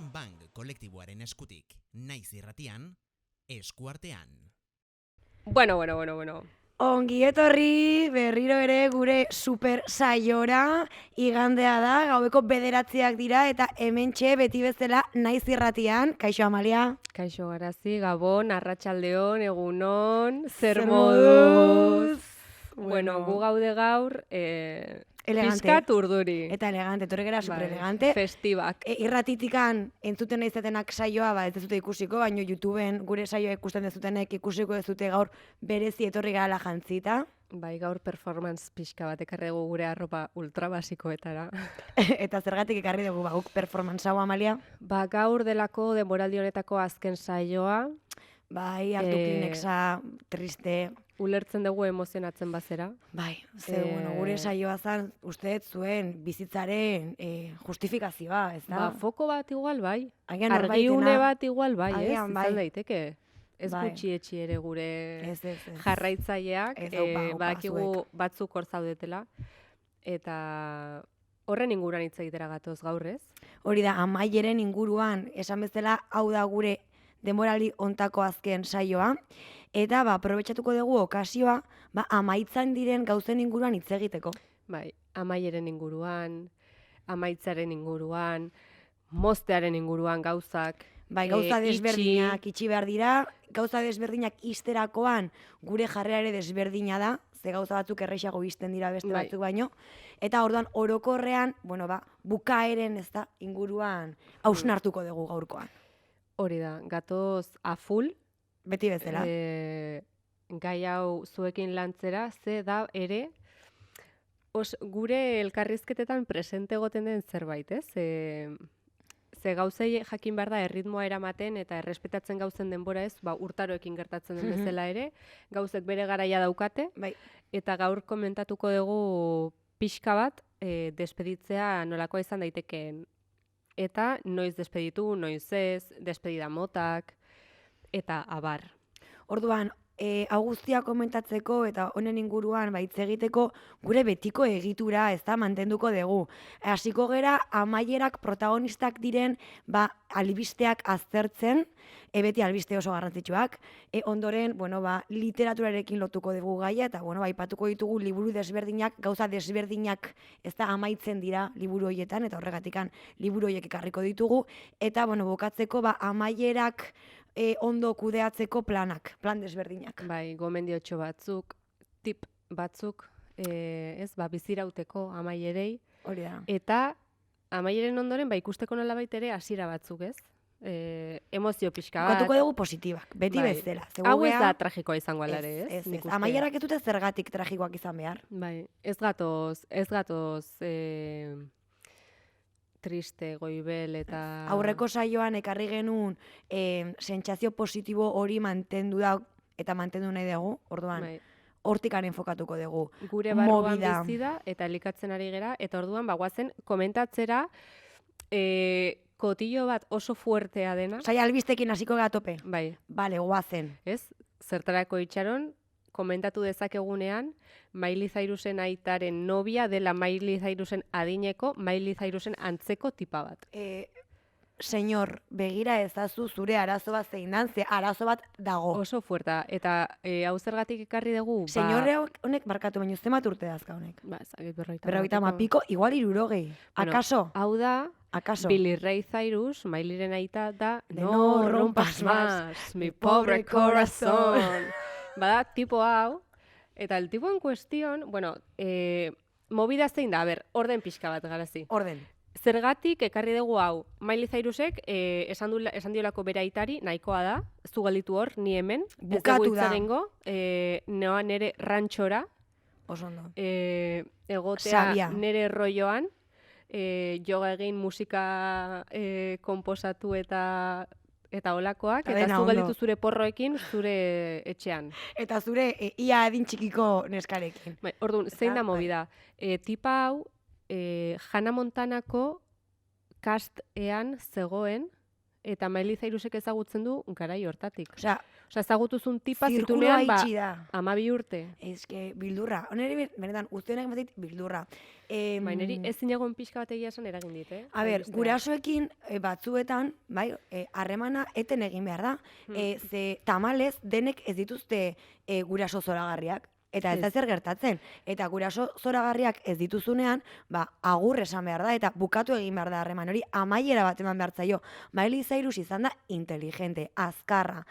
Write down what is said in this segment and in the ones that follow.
Fan Bang kolektiboaren eskutik, naiz irratian, eskuartean. Bueno. Ongi etorri berriro ere gure super saiora, igandea da, gaueko 9 dira eta hementxe beti bezala naiz irratian. Kaixo Amalia. Kaixo Garazi, Gabon, Arratsaldeon, Egunon, zer Zer moduz? moduz? Bueno, gu gaude gaur, Elegante. pixkat urduri. Eta elegante, etorri gara super elegante. Festibak. Irratitikan entzuten izatenak saioa, ez dezute ikusiko, baino YouTubeen gure saioa ikusten dezutenek ikusiko dezute gaur berezi etorri gara jantzita. Bai, gaur performance pixka bat ekarri dugu gure arropa ultrabasikoetara. Eta zergatik ekarri dugu guk performance hau, Amalia? Ba, gaur delako denboraldi honetako azken saioa, Bai, hartu Kleenexa, triste. ulertzen dugu emozionatzen bazera. Bai, bueno, gure saioa zan, uste zuen bizitzaren justifikazioa, ez da? Ba, foko bat igual bai. Agian Argiune norbaitena. bat igual bai, ez? Agian bai. Izan daiteke. Ez Bai. gutxietxi ere gure Ez. jarraitzaileak, Ez, opa, badakigu zuek. batzuk hor zaudetela, eta horren inguruan hitz egitera gatoz gaur, ez? Hori da, Amaieren inguruan, esan bezala, hau da gure denboraldi hontako azken saioa, eta aprobetxatuko dugu okasioa, amaitzan diren gauzen inguruan hitz egiteko. Bai, amaieren inguruan, amaitzaren inguruan, moztearen inguruan gauzak. Bai, gauza itxi. desberdinak itxi behar dira, gauza desberdinak izterakoan gure jarrera ere desberdina da, ze gauza batzuk erreixago izten dira beste Bai. batzuk baino, eta orduan orokorrean, bukaeren ez da, inguruan hausnartuko dugu gaurkoan. Hori da, gatoz a full, Beti bezala. gai hau zuekin lantzera, ze da ere, gure elkarrizketetan presente egoten den zerbait, ez? Ze gauzei jakin behar da erritmoa eramaten eta errespetatzen gauzen denbora ez, urtaroekin gertatzen den bezala ere, gauzek bere garaia daukate, Bai. eta gaur komentatuko dugu pixka bat, despeditzea nolakoa izan daitekeen. Eta noiz despeditu, noiz ez, despedida motak, eta abar. Orduan, hau guztia komentatzeko eta honen inguruan hitz egiteko gure betiko egitura ez da mantenduko dugu. Hasiko gera amaierak protagonistak diren albisteak aztertzen, beti albiste oso garrantzitsuak, ondoren, literaturarekin lotuko dugu gaia eta aipatuko ditugu liburu desberdinak, gauza desberdinak ez da amaitzen dira liburu horietan eta horregatikan liburu horiek ekarriko ditugu eta bukatzeko amaierak ondo kudeatzeko plan desberdinak. Bai, gomendiotxo batzuk, tip batzuk, bizirauteko amaierei. Hori da. Eta amaieren ondoren, ikusteko nola ere hasiera batzuk, ez? Emozio pixka bat. Kokatuko dugu positibak, beti Bai. bezala. Hau ez da tragikoa izango alare, ez? Ez. Amaierak ez dute zergatik tragikoak izan behar. Bai, ez gatoz triste, goibel eta... Aurreko saioan ekarri genuen sentsazio positibo hori mantendu da eta mantendu nahi dugu, orduan Bai. hortikan enfokatuko dugu. Gure barruan Movida. bizi da eta elikatzen ari gera, eta orduan guazen komentatzera kotillo bat oso fuertea dena. Saia albistekin hasiko gara tope. Bai, Bale, guazen. ez? Zertarako itxaron, komentatu dezakegunean, Miley Cyrusen aitaren nobia dela Miley Cyrusen adineko, Miley Cyrusen antzeko tipa bat. Senyor, begira ezazu zure arazo bat zein dan, ze arazo bat dago. Oso fuerta, eta hau zergatik ekarri dugu, Señorre honek markatu, baino zenbat urte dazka honek. Zakit Berrogeita mapiko, igual 60. Bueno, Akaso? Hau da, Akaso? Billy Ray Cyrus, Mileyren aita da, De no rompas más, mi pobre corazón. Bada, tipo hau, eta el tipo en cuestión, movida zein da, orden pixka bat Garazi. Orden. Zergatik ekarri dugu hau, Miley Cyrusek esan diolako bere aitari, nahikoa da, zu galditu hor, ni hemen, Bukatu da. noa nere rantxora, Oso ondo. egotea Sabia. nere rolloan, yoga egin, musika konposatu eta olakoak, Eta eta dena zu ondo. galditu zure porroekin zure etxean. Eta zure ia adin txikiko neskarekin. Bai, orduan, zein da Bai. movida? Tipa hau, Hannah Montanako castean zegoen, eta Miley Cyrusek ezagutzen du garai hortatik. Osea, Ezagutuzun tipa zirkulua zitunean, itxi da. 12 urte. Eske, bildurra. Honeri, benetan, guztionek bazit bildurra. Niri ezin egon pixka bat egia esan eragin dit, A ber, gurasoekin batzuetan, bai, harremana eten egin behar da. Ze tamalez denek ez dituzte guraso zoragarriak. Eta ez da zer gertatzen. Eta guraso zoragarriak ez dituzunean, agur esan behar da, eta bukatu egin behar da harreman hori, amaiera bat eman behar zaio. Miley Cyrus izan da inteligente, azkarra.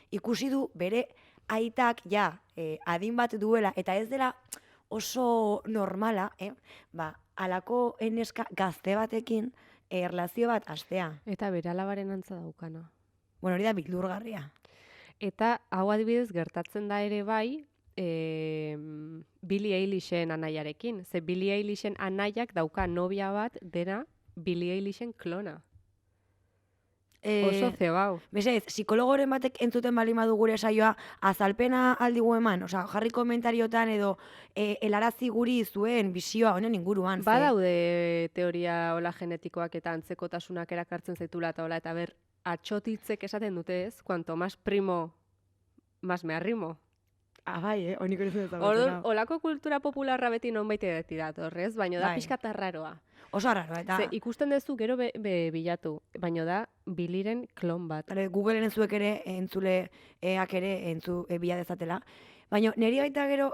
Ikusi du bere aitak adin bat duela, eta ez dela oso normala, alako neska gazte batekin erlazio bat hastea. Eta bere alabaren antza daukana. Bueno, hori da bildurgarria. Eta hau adibidez gertatzen da ere bai, Billie Eilishen anaiarekin. Ze Billie Eilishen anaiak dauka nobia bat dena Billie Eilishen klona. Oso zebau. Bezez, psikologoren batek entzuten bali madu gure saioa, azalpena aldigu eman, jarri komentariotan edo helarazi guri zuen bisioa honen inguruan. Badaude teoria hola genetikoak eta antzekotasunak erakartzen zaitula eta hola, eta ber, atxotitzek esaten dute ez, cuanto más primo, más me arrimo. Bai, honik hori zuen ezagutzen. Orduan, holako kultura popularra beti nonbait edetik datorrez, baina da pixka tarraroa. Oso arraroa, eta... Ze, ikusten duzu gero bilatu, baina da Billyren klon bat. Googleen zuek ere, entzuleak ere, bila dezatela. Baina niri baita gero,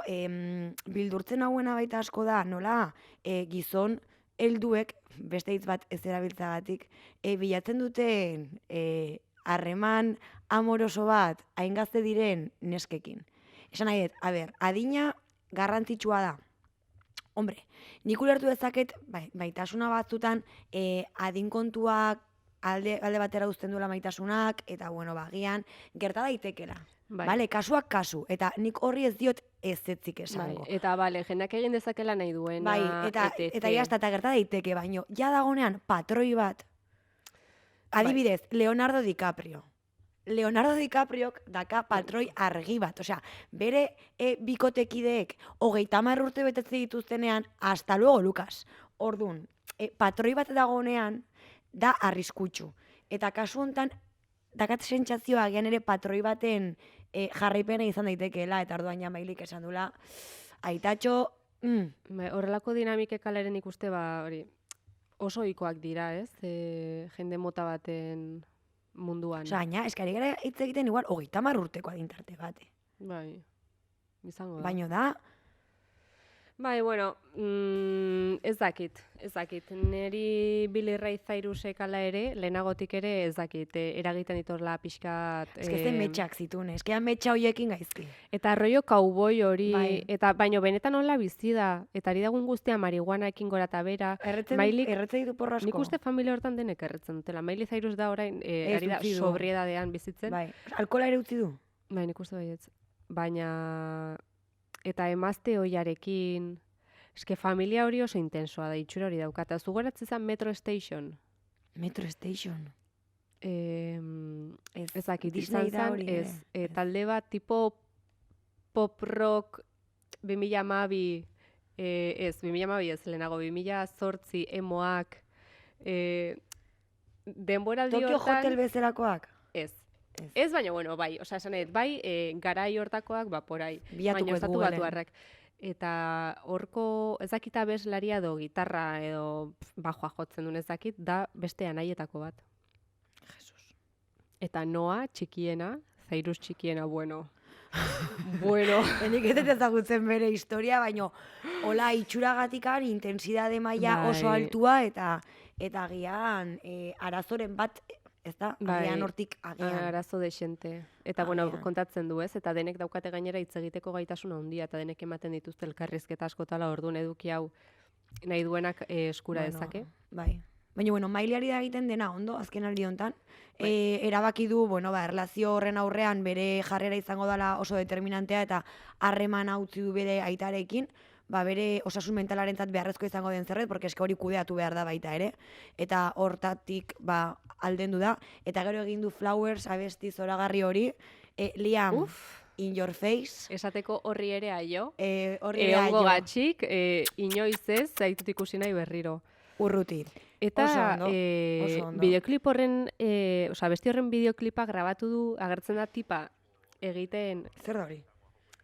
bildurtzen hauena baita asko da, nola gizon helduek, beste hitz bat ez erabiltzagatik, bilatzen duten harreman amoroso bat, hain gazte diren neskekin. Esan nahi dut, adina garrantzitsua da. Hombre, nik ulertu dezaket, maitasuna batzutan, adinkontuak alde batera uzten duela maitasunak, eta, bueno, bagian, gerta daitekela. Bale, kasuak kasu, eta nik horri ez diot ezetzik esango. Eta, bale, jendak egin dezakela nahi duena, eta jazta, eta gerta daiteke, baino, ja dagonean patroi bat, adibidez, Leonardo DiCaprio. Leonardo DiCapriok daka patroi argi bat. Osea, bere bikotekideek 30 urte betetze dituztenean, hasta luego, Lucas. Ordun, patroi bat dagoenean da arriskutsu. Eta kasu hontan, dakat sentsazioa agian ere patroi baten jarraipena izan daitekeela, eta orduan ja Mileyk esan dula, aitatxo... Horrelako dinamikek aleren ikuste, hori, oso ohikoak dira, ez? Jende mota baten... munduan. Osa, gaina, eskari gara hitz egiten igual 30 urteko adintarte bate. Bai, izango da. Baina da... Bai, bueno, ez dakit. Neri Billie Ray Cyrusek ala ere, lehenagotik ere ez dakit, eragiten ditorla pixkat... Ez que metxak zituen, ez que metxa horiekin gaizki. Eta rollo kauboi hori, eta baino benetan hola bizi da, eta ari dagoen guztia marihuanaekin gora eta bera. Erretzen ditu porrasko. Nik uste familia hortan denek erretzen dutela. Miley Cyrus da orain, ari da sobriedadean bizitzen. Bai, alkola ere utzi du? Bai, nik uste baietz. Baina... Eta emazte hoiarekin, eske familia hori oso intensoa da, itxura hori daukata. Zugoratzen zen Metro Station. Metro Station? Ezakit, izan zen, talde bat tipo pop rock 2012, 2012 ez, lehenago, 2008 emoak, denboraldi hortan... Tokyo Hotel bezalakoak? Ez, baina, bueno, bai, osa esan edo, bai, garai hortakoak, porai. Biatuko ez Googleen. Eta horko ezakita abeslaria edo gitarra edo bajoa jotzen duen ezakit, da beste anaietako bat. Jesus. Eta Noa txikiena, Cyrus txikiena, bueno. Bueno. Enik ez ezagutzen bere historia, baina hola itxuragatikan intensidade maila oso altua eta agian arazoren bat... Ez da, agian hortik agian. Arazo desente. Eta, bueno, kontatzen du ez, eta denek daukate gainera hitz egiteko gaitasuna handia, eta denek ematen dituzte elkarrizketa askotala, orduan eduki hau nahi duenak eskura dezake. Bai. Baina, bueno, Mileyari da egiten dena ondo, azken aldi honetan. Erabaki du, bueno, erlazio horren aurrean bere jarrera izango dela oso determinantea, eta harreman utzi du bere aitarekin, bere osasun mentalarentzat beharrezko izango den zerbait, porque eske hori kudeatu behar da baita ere, eta hortatik aldendu da, eta gero egin du Flowers abesti zoragarri hori, Liam, In Your Face. Esateko horri ere aio. Horri ere aio. Eongo gatxik, inoiz ez, zaitut ikusi nahi berriro. urruti. Eta Oso ondo, oso ondo. bideoklip horren, besti horren bideoklipa grabatu du, agertzen da tipa egiten... Zer da hori?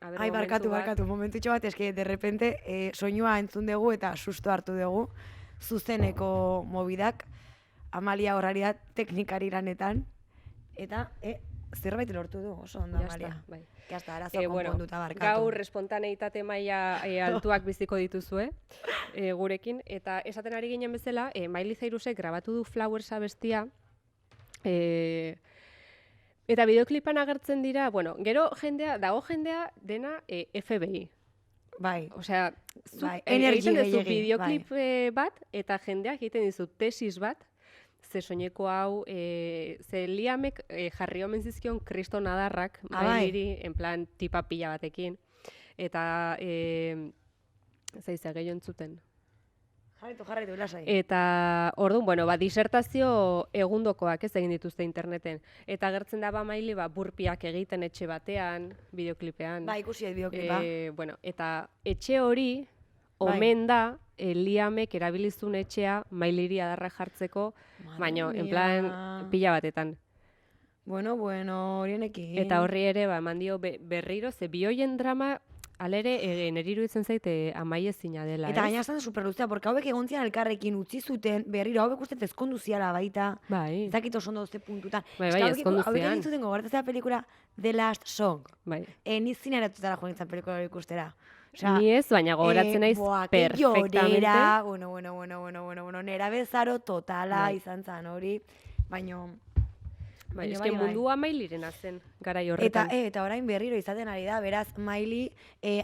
A ber, Ai, momentu bat. barkatu, momentutxo bat, eske, de repente, soinua entzun dugu eta susto hartu dugu, zuzeneko mobidak, Amalia horraria teknikari lanetan, eta, zerbait lortu du, oso ondo, Ya Amalia. está, bai. Ya está, arazoa konponduta barkatu. Gaur espontaneitate maila altuak biziko dituzue gurekin, eta esaten ari ginen bezala, Miley Cyrusek grabatu du Flowers abestia, eta bideoklipan agertzen dira, gero dago jendea dena FBI. Bai, Osea, bai, egiten energy duzu gehiegi, bideoklip bat, eta jendeak egiten dizu tesis bat, ze soineko hau, ze Liamek jarri omen zizkion kriston adarrak, bai. Mileyri, en plan tipa pila batekin. Eta, zeize, gehiago entzuten. Jarraitu, lasai. Eta, orduan, disertazio egundokoak ez egin dituzte interneten. Eta agertzen da Miley, burpiak egiten etxe batean, bideoklipean. Ba, ikusi bideoklipa. Eta etxe hori, omen da, Liamek erabilizun etxea Mileyri adarra jartzeko, baina, en plan, pila batetan. Bueno, horienekin. Eta horri ere, eman dio berriro, ze bioien drama, alere, neri iruditzen zaite amaiezina dela, Eta ez? gaina zen superluzea, porque hauek egontzian elkarrekin utzi zuten, berriro hauek uste ezkondu ziala baita. Bai, Ez dakit oso ondo ze puntutan. Bai, Eske ezkondu hauek zian. egin zuten gogoratzea pelikula The Last Song. bai. Ni zineratutara joan nintzen pelikula hori ikustera. Osea, Ni ez, baina gogoratzen naiz perfectamente. Llorera, bueno, nera bezaro totala Bai. izan zan hori, baino... Bai, baina eske mundua Mileyren zen, garai Eta, horretan. eta orain berriro izaten ari da, beraz, Miley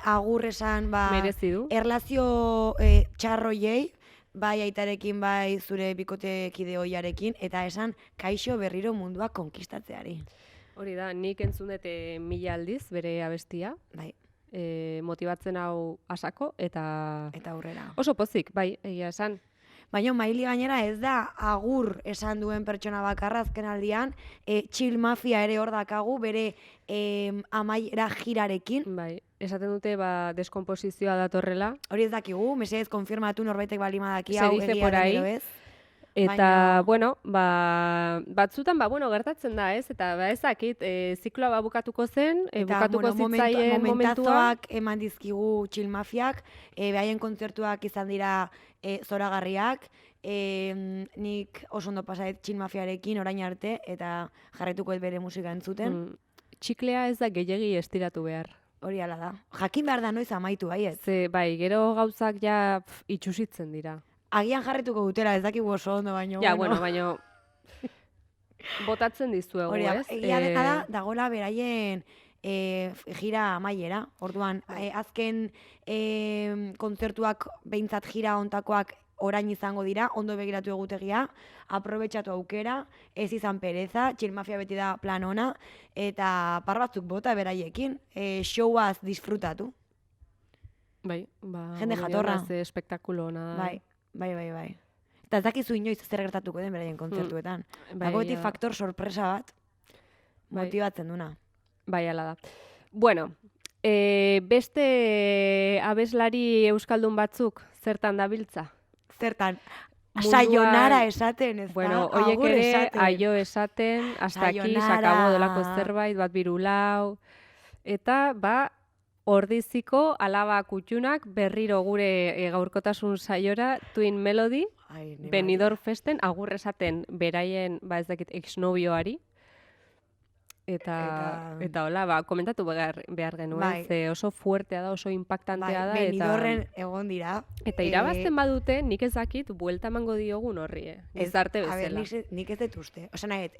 agur esan, Merezi du. erlazio txarroiei, bai aitarekin, bai zure bikotekide ohiarekin, eta esan kaixo berriro mundua konkistatzeari. Hori da, nik entzun dut 1000 aldiz bere abestia, Bai, motibatzen hau asako, eta eta aurrera. oso pozik, bai, egia esan. Baina Miley gainera ez da agur esan duen pertsona bakarra azken aldian, Chill Mafia ere hor dakagu, bere amaiera girarekin. Bai, esaten dute deskomposizioa datorrela, Hori ez dakigu, mesedez konfirmatu norbaitek balima daki Se hau dice egia por den ahí. edo ez. eta, Baina- batzutan, gertatzen da, ez? Eta, ezakit, zikloa bukatuko zen, Eta, bukatuko zitzaien momentua. momentazoak eman dizkigu Chill Mafiak, behaien kontzertuak izan dira zoragarriak, nik oso ondo pasaet Chill Mafiarekin orain arte, eta jarraituko bere musika entzuten, Txiklea ez da gehiegi estiratu behar. hori ala da. Jakin behar da noiz amaitu, baiet. Ze, bai, gero gauzak ja itxusitzen dira. Agian jarrituko dutela, ez dakigu oso ondo, baino. Ja, baina botatzen dizuegu, Hori da, ez? egia dena da, dagoela beraien gira amaiera. Orduan, azken kontzertuak behintzat gira ontakoak orain izango dira, ondo begiratu egutegia, aprobetxatu aukera, ez izan pereza, Chill Mafia beti da plan ona, eta par batzuk bota beraiekin, showaz disfrutatu. Bai, Jende jatorra. Ze espektakulo ona da. Bai. Eta ez dakizu inoiz zer gertatuko den beraien kontzertuetan. Bai, Dago beti ja. faktor sorpresa bat, Bai. motibatzen duna. Bai, ala da. Bueno, beste abeslari euskaldun batzuk zertan dabiltza? Zertan, Munduan- sayonara esaten, ez Bueno, da? hoiek Agur ere esaten. aio esaten, hasta aquí, Sayonara. sakabo delako zerbait, bat birulau. Eta, ordiziko alaba kutxunak berriro gure gaurkotasun saiora Twin Melody, Ai, ni Benidorm Festen, agur esaten beraien, ez dakit, exnobioari. Eta hola, komentatu behar genuen, Bai. ze oso fuertea da, oso bai, impactantea da. Benidorren egon dira. Eta irabazten badute, nik ez dakit, buelta emango diogun horri, gizarte A ber, bezala. nik ez dut uste. Osa nahet,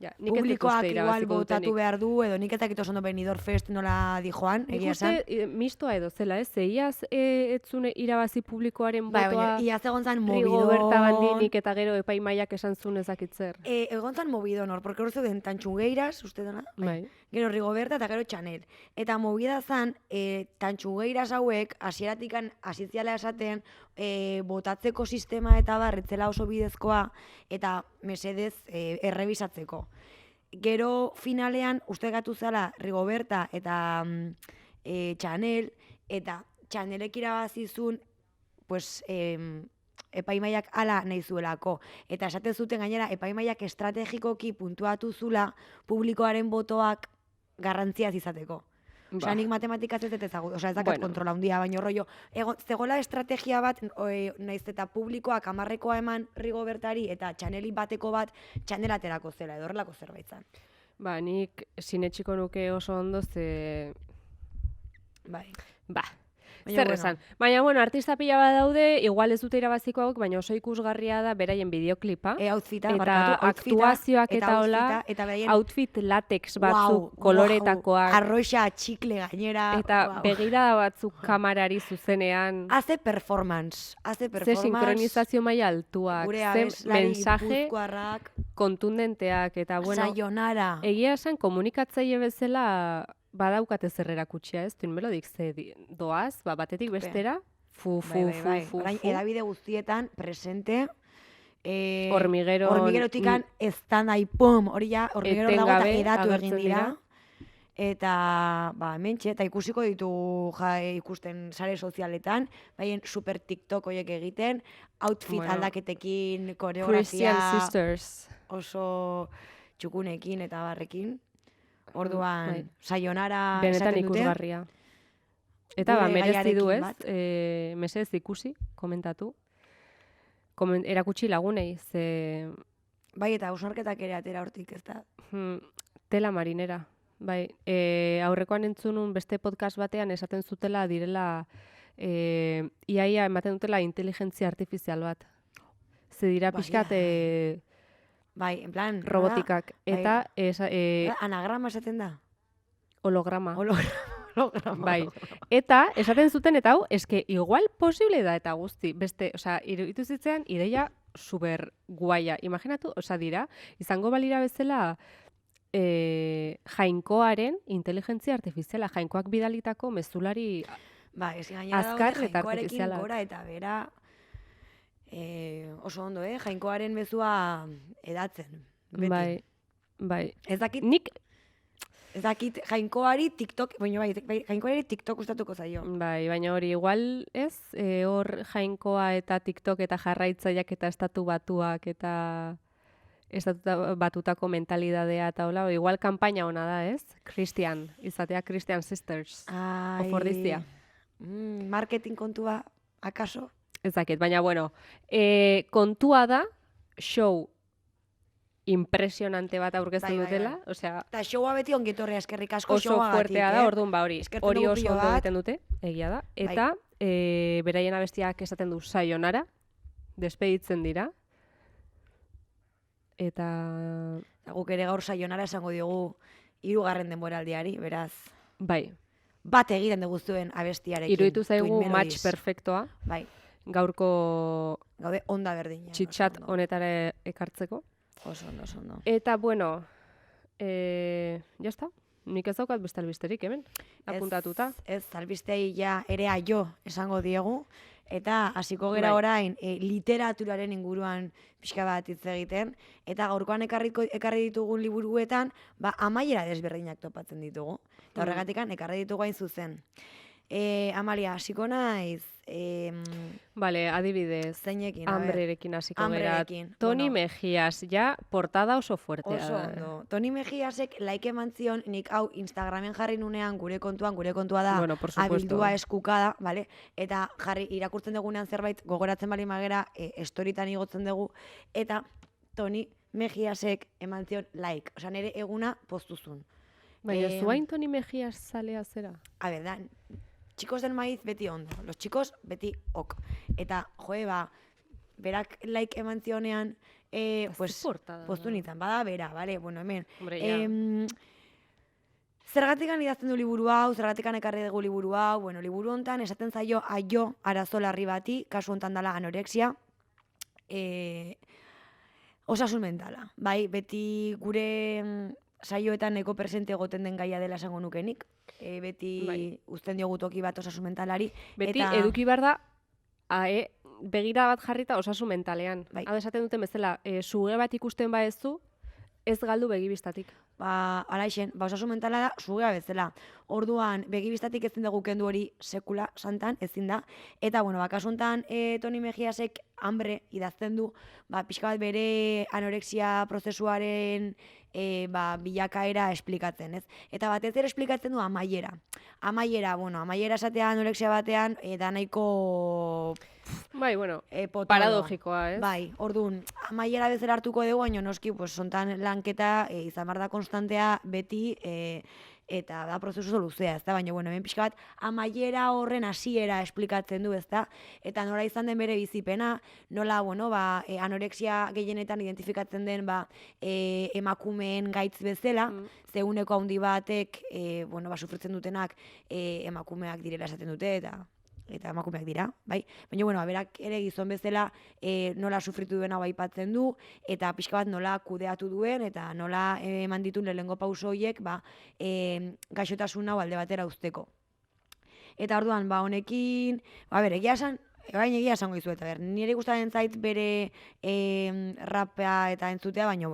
Ja, nik ez dut publikoak uste igual irabaziko botatu dutenik. behar du, edo nik ez dakit oso ondo Benidorm Fest nola dijoan, Nik egia esan. uste mistoa edo zela, ez? Zeiaz etzune irabazi publikoaren Bai, botoa baina, iaz egon zan Rigoberta mobidon. Bandinik eta gero epaimaiak esan zuen ezakitzer. Egon zan mobidon hor, porque hor zeuden Tantxugeiras, uste dena? Bai. Gero Rigoberta eta gero Chanel. Eta movida zan, Tantxugeiras hauek, hasieratikan hasitziala esaten, botatzeko sistema eta barretzela oso bidezkoa, eta mesedez errebisatzeko. Gero finalean, uste gatu zela Rigoberta eta Chanel, eta Chanelek irabazizun, pues, epaimaiak ala nahi zuelako. Eta esaten zuten gainera, epaimaiak estrategikoki puntuatu zula publikoaren botoak garrantziaz izateko. Osea, nik matematikaz ez dut ezagut, osea, ez dakat kontrola handia, baina rollo, zegoela estrategia bat, naiz eta publikoak 10-koa eman Rigobertari eta txaneli bateko bat txanelaterako zela, edo horrelako zerbait zen. Ba, nik sinetxiko nuke oso ondo ze... Bai. Ba, zer esan. Baina, bueno, artista pila bat daude, igual ez dute irabaziko hauk, baina oso ikusgarria da beraien bideoklipa. Outfita, eta barkatu, aktuazioak eta hola, outfit latex batzuk koloretakoak. Arroxa, txikle gainera. Eta begirada batzuk kamarari zuzenean. Hace performance. Ze sinkronizazio maila altuak. Gure ze mensaje kontundenteak. Eta, bueno, Sayonara. Egia esan komunikatzaile bezala badaukate zer erakutsia, ez? Tuin melodik ze doaz, batetik bestera, fu. Orain, edabide guztietan, presente, hormigerotikan ez da nahi, pum, hori ja, hormigero dago eta edatu egin dira. Eta, mentxe, eta ikusiko ditu ikusten sare sozialetan, baien super TikTok horiek egiten, outfit aldaketekin, koreografia, Christian Sisters, oso txukunekin eta barrekin. Orduan, sayonara benetan esaten dute. Ikusgarria. Eta merezi du ez, mesedez ikusi, komentatu. Erakutsi lagunei, ze... Bai, eta ausnarketak ere atera hortik, ez da? Tela marinera. Bai, aurrekoan entzunun beste podcast batean esaten zutela direla iaia ematen dutela inteligentzia artifizial bat. Ze dira pixkat... Bai, en plan... robotikak. Eta... anagrama esaten da? Holograma. Holograma. Bai. Eta, esaten zuten, eta hau, eske igual posible da eta guzti. Beste, osea, iruditu zitzean, ideia super guaia. Imaginatu, osea, dira, izango balira bezala jainkoaren inteligentzia artifiziala, jainkoak bidalitako mezulari azkar eta artifiziala. Gora eta bera... oso ondo, jainkoaren mezua edatzen. Beti. Bai. Ez dakit jainkoari TikTok, jainkoari TikTok gustatuko zaio. Bai, baina hori igual ez, hor jainkoa eta TikTok eta jarraitzaileak eta estatu batuak eta estatu batutako mentalidadea eta hola, igual kanpaina ona da, ez? Christian, izatea Christian Sisters. Ofordizia. Marketing kontua, akaso? Ez dakit, baina bueno, kontua da, show impresionante bat aurkeztu dutela, osea... Eta showa beti ongitorrea eskerrik asko oso fuertea da, orduan hori oso ondo egiten dute, egia da. Eta beraien abestiak esaten du sayonara, despeditzen dira. Eta... Guk ere gaur sayonara esango diogu 3. denboraldiari, beraz... Bai. Bat egiten dugu zuen abestiarekin. Iruditu zaigu match perfektoa. Bai. Gaurko gaude onda berdina. Txitxat honetara ekartzeko. Oso ondo. Eta, bueno, jazta, nik ez daukat beste albisterik, hemen, apuntatuta. Ez, albistei ja ere aio esango diegu, eta hasiko gera orain literaturaren inguruan pixka bat hitz egiten, eta gaurkoan ekarri ditugun liburuetan, amaiera desberdinak topatzen ditugu. Eta horregatikan ekarri ditugu hain zuzen. Amalia, hasiko naiz... Vale, adibidez. Zeinekin, Hambrerekin hasiko gara. Toni Mejías, ja, portada oso fuertea da. Oso ondo. Toni Mejíasek like eman zion, nik hau Instagramen jarri nunean gure kontua da, abildua eskukada, vale? Eta jarri irakurtzen dugunean zerbait, gogoratzen bali magera, estoritan igotzen dugu, eta Toni Mejíasek eman zion like. Osa, nire eguna postuzun. Baina, zuain Toni Mejías zalea zera? A ver, da... Chicos del maíz beti ondo, los chicos beti ok. Eta, berak like eman zionean, pues, postu nintzen, bada bera, vale? Bueno, hemen. Zergatikan idazten du liburu hau, zergatikan ekarri dugu liburu hau, bueno, liburu hontan esaten zaio aio arazo larri bati, kasu hontan dela anorexia, osasun mentala, bai? Beti gure saioetan eko presente egoten den gaia dela esango nukenik. Beti uzten diogu toki bat osasun mentalari. Beti eduki behar da, begira bat jarrita osasun mentalean. Hau esaten duten bezala, suge bat ikusten baezu, ez galdu begibistatik. Alaixen, osasun mentala da sugea bezala. Orduan, begibistatik ezin dugu kendu hori sekula santan, ezin da. Eta, bueno, bakasuntan Toni Mejíasek hambre idazten du, pixka bat bere anorexia prozesuaren bilakaera esplikatzen, ez? Eta batez ere esplikatzen du amaiera. Amaiera esatea anorexia batean, da nahiko Bai, bueno, potolo. paradogikoa, ez? Bai, orduan, amaiera bezala hartuko dugu, baina noski, sontan lanketa izan behar da konstantea beti, eta da prozesu luzea, ezta? Baina, hemen pixka bat, amaiera horren hasiera esplikatzen du, ezta? Eta nola izan den bere bizipena, nola, anorexia gehienetan identifikatzen den, emakumeen gaitz bezala, zeuneko handi batek, sufritzen dutenak emakumeak direla esaten dute, eta emakumeak dira, bai? Baina, berak ere gizon bezala nola sufritu duena aipatzen du, eta pixka bat nola kudeatu duen, eta nola eman ditun lehengo pauso horiek, gaixotasun hau alde batera uzteko. Eta orduan, honekin, egia esango dizuet, nire gustatzen zait bere rapea eta entzutea, baina,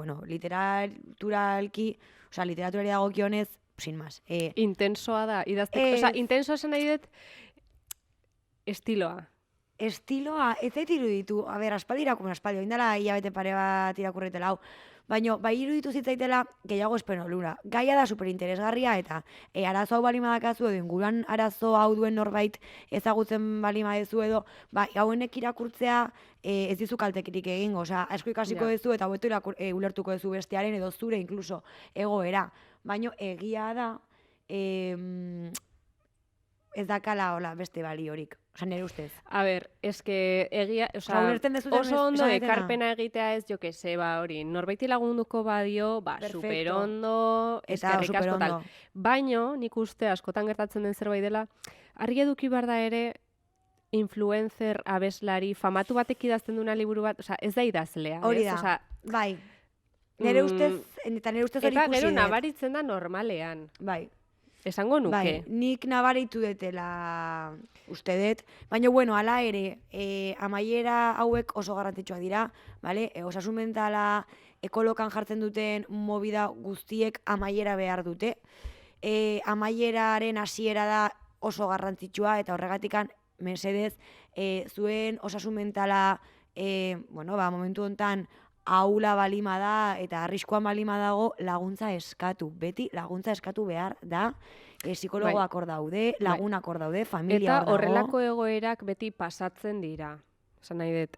literaturari dagokionez, sin más. Intensoa da, idazteko, intensoa esan nahi dut, estiloa. Estiloa, ez zait iruditu, aspaldi oindala hilabete pare bat irakurretela hau, baina iruditu zitzaitela gehiago espero lura. Gaia da superinteresgarria eta arazo hau balima dakazu edo inguruan arazo hau duen norbait ezagutzen balima dezu edo, hauenek irakurtzea ez dizu kaltekirik egingo, asko ikasiko dezu eta hobeto ulertuko dezu bestearen edo zure inkluso egoera. Baina egia da, ez dakala hola beste baliorik. Nire ustez. A ber, eske egia, oso ondo ekarpena egitea ez, jo que se, hori, norbaiti lagunduko badio, superondo, eskerrik asko tal. Baino, nik uste askotan gertatzen den zerbait dela, argi eduki behar da ere, influencer, abeslari, famatu batek idazten duna liburu bat, ez da idazlea. Hori da, bai. Nire ustez hori ikusi dut. Eta gero nabaritzen da normalean. Bai. Esango nuke. Bai, nik nabaritu detela uste dut, baina hala ere, amaiera hauek oso garrantzitsuak dira, osasun mentala ekolokan jartzen duten movida guztiek amaiera behar dute. Amaieraren hasiera da oso garrantzitsua eta horregatikan mesedez zuen osasun mentala momentu hontan aula balima da eta arriskoan balima dago laguntza eskatu. Beti laguntza eskatu behar da. Psikologoak hor daude, lagunak hor daude, familia hor dago. Eta horrelako egoerak beti pasatzen dira. Esan nahi dut,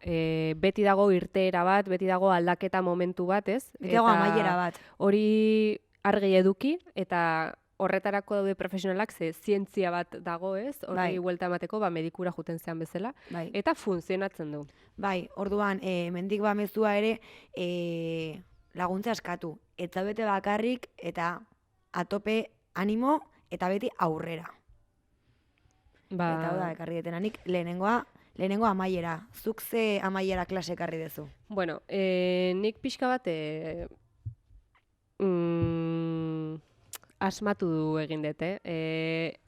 beti dago irteera bat, beti dago aldaketa momentu bat, ez? Beti dago amaiera bat. Hori argi eduki eta horretarako daude profesionalak, ze zientzia bat dago, ez? Hori huelta emateko, medikura juten zean bezala. Eta funtzionatzen du. Bai, orduan, mendik mezua ere laguntza eskatu. Eta bete bakarrik eta atope animo eta beti aurrera. Eta hau da, ekarri detenanik, lehenengo amaiera. Zuk ze amaiera klase ekarri dezu? Bueno, nik pixka bat asmatu du egin dut,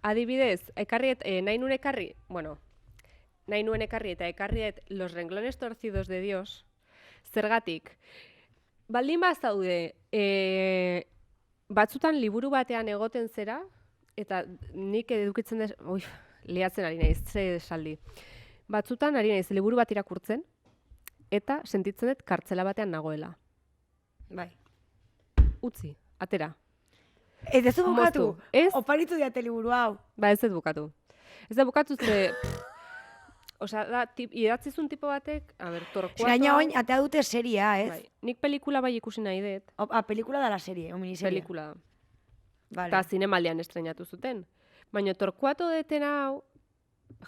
adibidez, nahi nuen ekarri eta ekarriet Los renglones torcidos de Dios, zergatik, baldin bazaude, batzutan liburu batean egoten zera, eta nik edukitzen dez, liatzen ari naiz, ze esaldi, batzutan ari naiz liburu bat irakurtzen, eta sentitzen dut kartzela batean nagoela. Bai. Utzi, atera. Ez dezu bukatu? Oparitu diate liburu hau. Ez dut bukatu. Ez dut bukatu ze... idatzizun tipo batek, Torquato... Gaina oin, atea dute seria, ez? Nik pelikula bai ikusi nahi dut. Pelikula da la serie, o miniserie? Pelikula da. Eta zinemaldian estrenatu zuten. Baina Torquato deten hau,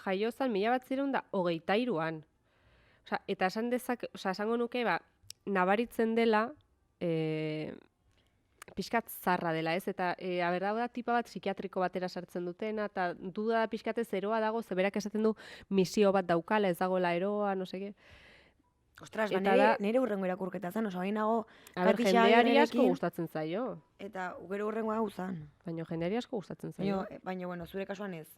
jaiozan 1923an. Eta esango nuke, nabaritzen dela, pixkat zarra dela, ez? Eta, da tipa bat psikiatriko batera sartzen dutena, eta duda da pixkatez eroa dago, zeberak esaten du misio bat daukala, ez dagoela eroa, no seke. Ostras, nire urrengo irakurketa zen, oso hain nago... jendeari asko gustatzen zaio. Eta gero urrengo hau zen. Baina jendeari asko gustatzen zaio. Baina, zure kasuan ez.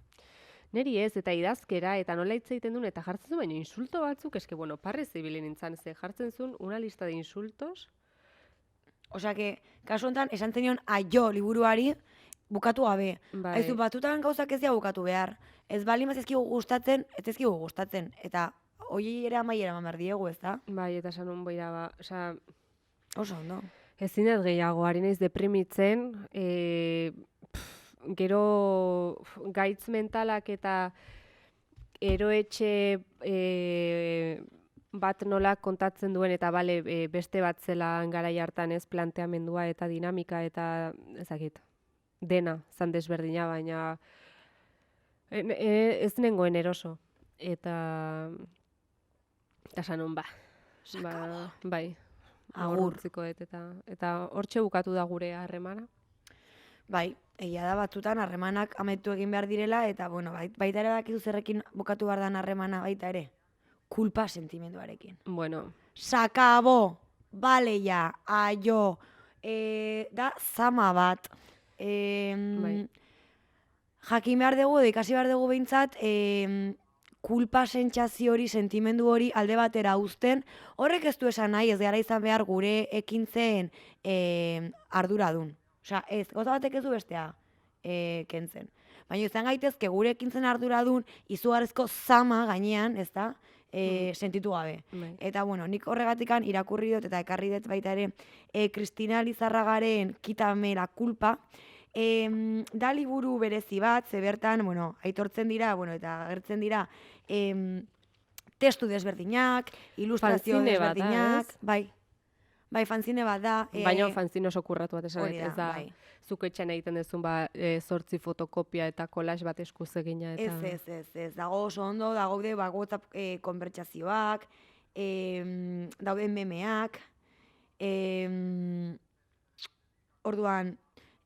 Neri ez, eta idazkera, eta nola hitz egiten duen, eta jartzen zuen, baina insulto batzuk, eske, parrez ibili nintzen, ze jartzen zuen una lista de insultos. Osea, kasu honetan, esan zenion aio liburuari bukatu gabe. Ez du, batutan gauzak ez dira bukatu behar. Ez bali mazizkigu gustatzen, ez ezkigu gustatzen. Eta hoiei ere amaiera eman behar diegu, ez da? Bai, eta esan nun boira, ba, osea, Oso ondo. ezin dut gehiago, ari naiz deprimitzen, gero gaitz mentalak eta eroetxe bat nola kontatzen duen, eta bale, beste bat zela garai hartan ez planteamendua eta dinamika eta ezakit, dena, zan desberdina, baina ez nengoen eroso. Eta esan nun, bai, Agur. utziko dut, eta hortxe bukatu da gure harremana. Bai, egia da batzutan harremanak amaitu egin behar direla, eta bueno, baita ere bakizu zerrekin bukatu behar dan harremana baita ere. Kulpa sentimenduarekin. Bueno, Sakabo, bale ja, aio, da zama bat. Bai. Jakin behar dugu, edo ikasi behar dugu behintzat, kulpa sentsazio hori, sentimendu hori alde batera uzten, horrek ez du esan nahi, ez gara izan behar gure ekintzen arduradun. Osea, ez, gauza batek ez du bestea kentzen. Baina izan gaitezke gure ekintzen arduradun izugarrizko zama gainean, ez da, sentitu gabe. bai. Eta, bueno, nik horregatikan irakurri dut eta ekarri dut baita ere Kristina Lizarragaren Quítame la culpa, da liburu berezi bat, ze bertan, bueno, aitortzen dira, bueno, eta agertzen dira testu desberdinak, ilustrazio Fanzine bat da, desberdinak, ez? bai, fanzine bat da. Baina fanzin oso kurratu bat esan, hori da, ez da, bai. zuk etxean egiten duzun 8 fotokopia eta collage bat eskuz egina. Eta... Ez, dago oso ondo, daude WhatsApp konbertsazioak, daude memeak, orduan,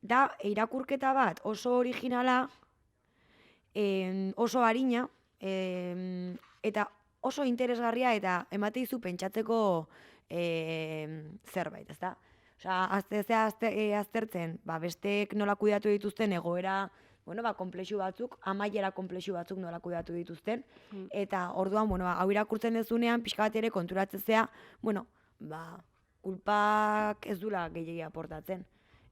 da irakurketa bat oso originala, oso arina, eta oso interesgarria eta emate dizu pentsatzeko zerbait, ezta? Osea, aztertzen, besteek nola kudeatu dituzten egoera, bueno, konplexu batzuk, amaiera konplexu batzuk nola kudeatu dituzten, eta orduan, bueno, hau irakurtzen dezunean, pixka bat ere konturatzea, bueno, kulpak ez dula gehiegi aportatzen.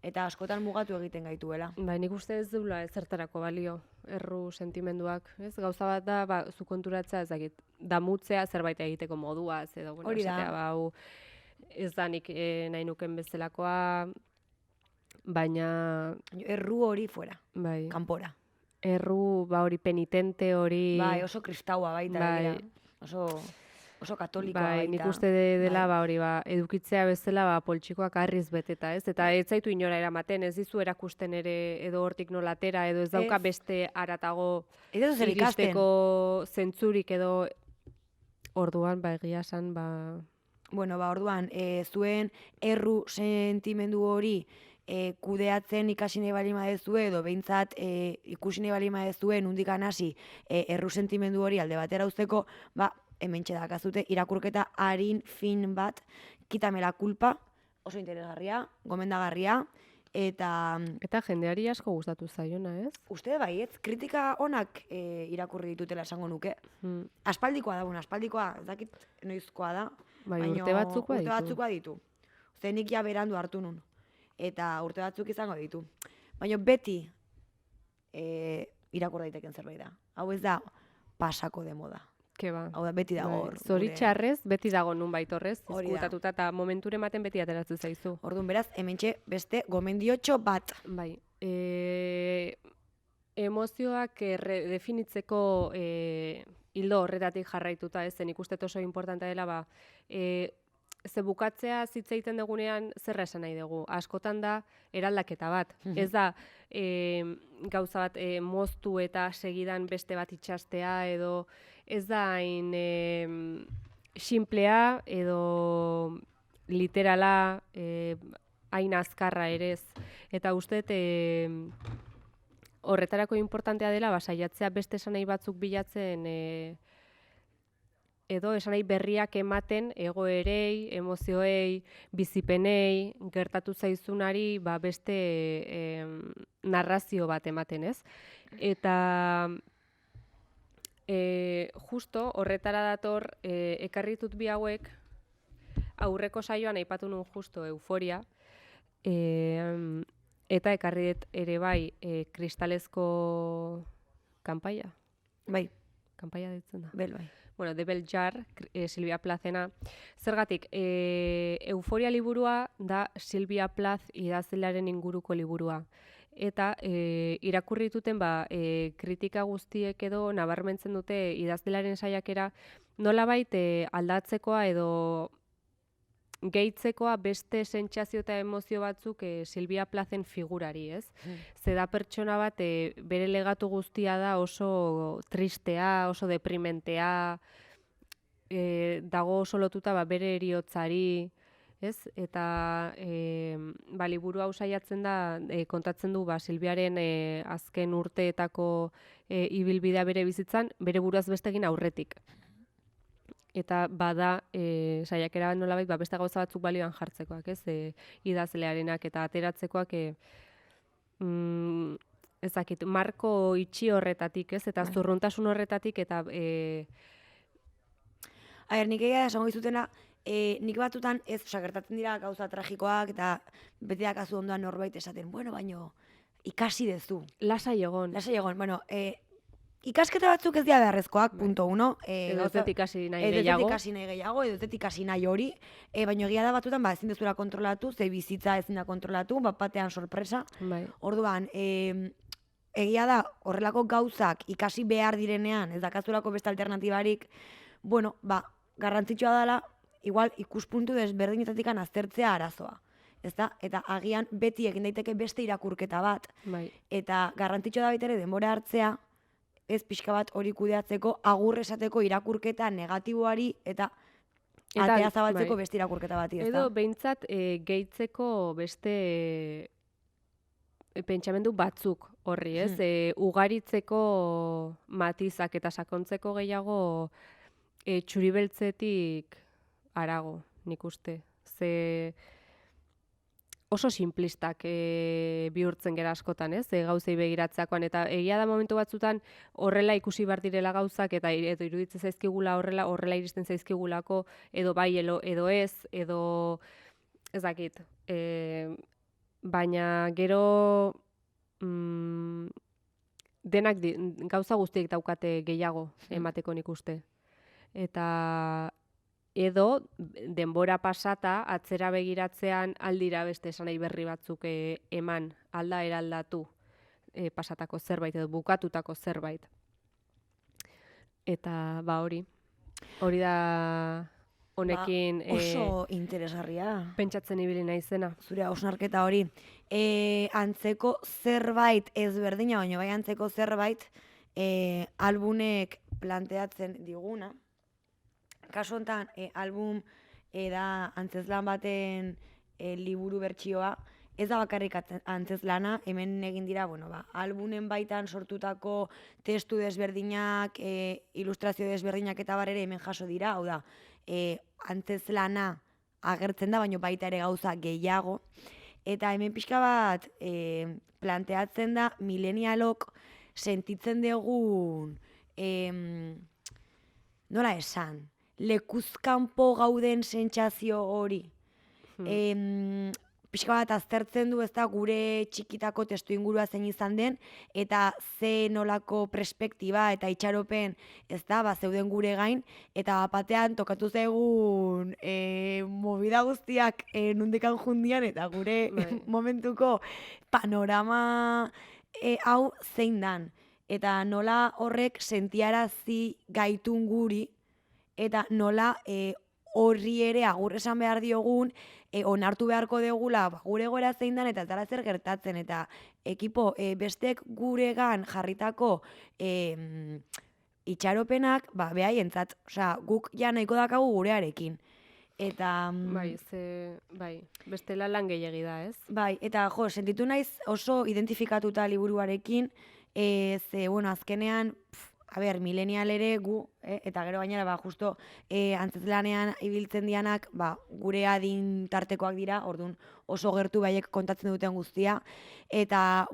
Eta askotan mugatu egiten gaituela. Bai, nik uste ez duela ezertarako balio, erru sentimenduak, ez? Gauza bat da, zu konturatza ez dakit, damutzea zerbait egiteko moduaz, edo, bueno, Hori da. esatea, hau ez da nik nahi nuken bezalakoa, baina, Erru hori fuera, bai, kanpora. erru, hori penitente, hori... Bai, oso kristaua baita, Bai. begira. Oso katolikoa baita. Bai, nik uste dela, hori, edukitzea bezala, poltsikoak harriz beteta, ez? Eta ez zaitu inora eramaten, ez dizu erakusten ere, edo hortik nola atera, edo ez dauka Ez. beste aratago Ez dut zer ikasten. iristeko zentzurik, edo orduan, egia esan, Bueno, orduan, zuen erru sentimendu hori kudeatzen ikasi nahi bali madezue, edo behintzat ikusi nahi bali madezue, nundikan hasi erru sentimendu hori alde batera uzteko, hementxe dakazute irakurketa arin fin bat, Quítame la culpa, oso interesgarria, gomendagarria, eta eta jendeari asko gustatu zaiona, ez? uste baietz, kritika onak irakurri ditutela esango nuke. Aspaldikoa da, aspaldikoa, ez dakit noizkoa da, Bai, baina urte batzuk urte batzuk baditu. Uste nik ja berandu hartu nun, eta urte batzuk izango ditu. Baina beti irakur daiteken zerbait da. Hau ez da pasako de moda. Ke ba. Hau da beti dago hor. Zoritxarrez, beti dago nunbait horrez, Hori da. izkutatuta, eta momenture ematen beti ateratzen zaizu. Orduan beraz, hementxe beste gomendiotxo bat. Bai, emozioak definitzeko hildo horretatik jarraituta, ez zen ikustet oso importantea dela, ze bukatzea zitza egiten dugunean zerra esan nahi dugu. Askotan da eraldaketa bat. Ez da gauza bat moztu eta segidan beste bat itxastea, edo ez da hain simplea edo literala, hain azkarra ere ez. Eta usteet horretarako importantea dela, saiatzea beste esanai batzuk bilatzen, edo esanai berriak ematen egoerei, emozioei, bizipenei, gertatu zaizunari beste narrazio bat ematen, ez? Eta justo horretara dator ekarri ditut bi hauek, aurreko saioan aipatu nun justo euforia, eta ekarri dut ere bai kristalezko kanpaia. Bai, Kanpaia ditzen da. bai. bueno, The Bell Jar, Silvia Plathena. Zergatik, Euforia liburua da Silvia Plath idazlearen inguruko liburua. Eta irakurri duten kritika guztiek edo nabarmentzen dute idazlearen saiakera nolabait aldatzekoa edo gehitzekoa beste sentsazio eta emozio batzuk Silvia Plathen figurari, ez? Ze da pertsona bat bere legatu guztia da oso tristea, oso deprimentea, dago oso lotuta bere heriotzari, ez? Eta liburu hau saiatzen da, kontatzen du Silviaren azken urteetako ibilbidea bere bizitzan, bere buruaz beste egin aurretik. Eta bada saiakera nolabait beste gauza batzuk balioan jartzekoak, ez? Idazlearenak eta ateratzekoak ezakit, marko itxi horretatik, ez? Eta zurruntasun horretatik eta nik egia da esango dizutena, nik batzutan ez, gertatzen dira gauza tragikoak eta beti dakazu ondoan norbait esaten, bueno, baino ikasi dezu. Lasai egon. Bueno, ikasketa batzuk ez dira beharrezkoak, punto uno. Edo ez dut ikasi nahi gehiago. Edo ez dut ikasi nahi hori, baina egia da batzutan ezin dezula kontrolatu, ze bizitza ezin da kontrolatu, batean sorpresa. Bai. Orduan, egia da horrelako gauzak ikasi behar direnean, ez dakazulako beste alternatibarik, bueno, garrantzitsua dela, igual ikuspuntu desberdinetatik aztertzea arazoa. Ezta? Eta agian beti egin daiteke beste irakurketa bat. Bai. Eta garrantzitsua da baita ere denbora hartzea, ez pixka bat hori kudeatzeko, agur esateko irakurketa negatiboari eta atea zabaltzeko beste irakurketa bati, ezta? Edo behintzat gehitzeko beste pentsamendu batzuk horri, ez? Ugaritzeko matizak eta sakontzeko gehiago txuribeltzetik harago, nik uste. Ze oso simplistak bihurtzen gera askotan, ez? Gauzei begiratzeakoan, eta egia da momentu batzutan horrela ikusi behar direla gauzak, eta edo iruditzen zaizkigula horrela iristen zaizkigulako, edo bai edo ez, edo ez dakit. Baina gero denak gauza guztiek daukate gehiago emateko nik uste. Eta edo denbora pasata atzera begiratzean aldira beste esanai berri batzuk eman, eraldatu pasatako zerbait edo bukatutako zerbait. Eta hori da honekin oso interesgarria. Pentsatzen ibili naizena. Zure hausnarketa hori. Antzeko zerbait ezberdina, baina bai antzeko zerbait albunek planteatzen diguna. Kasu honetan, album da antzezlan baten liburu bertsioa, ez da bakarrik antzezlana, hemen egin dira, albumen baitan sortutako testu desberdinak, ilustrazio desberdinak eta barere hemen jaso dira, hau da, antzezlana agertzen da, baina baita ere gauza gehiago, eta hemen pixka bat planteatzen da milenialok sentitzen dugun, nola esan, lekuzkanpo gauden sentsazio hori. Pixka bat aztertzen du, ez da, gure txikitako testu ingurua zein izan den, eta ze nolako perspektiba eta itxaropen, ez da, zeuden gure gain, eta batean tokatu zaigun movida guztiak nundikan jundian, eta gure momentuko panorama hau zein dan. Eta nola horrek sentiarazi gaitun guri, eta nola horri ere agur esan behar diogun, onartu beharko degula gure egoera zein dan, eta ez dara zer gertatzen, eta ekipo bestek guregan jarritako itxaropenak, behaientzat, guk ja nahiko dakagu gurearekin. Eta bestela lan gehiegi da, ez? Bai, eta sentitu naiz oso identifikatuta liburuarekin, azkenean, milenial ere gu, eta gero gainera, justo antzezlanean ibiltzen dianak, gure adin tartekoak dira, orduan oso gertu baiek kontatzen duten guztia, eta,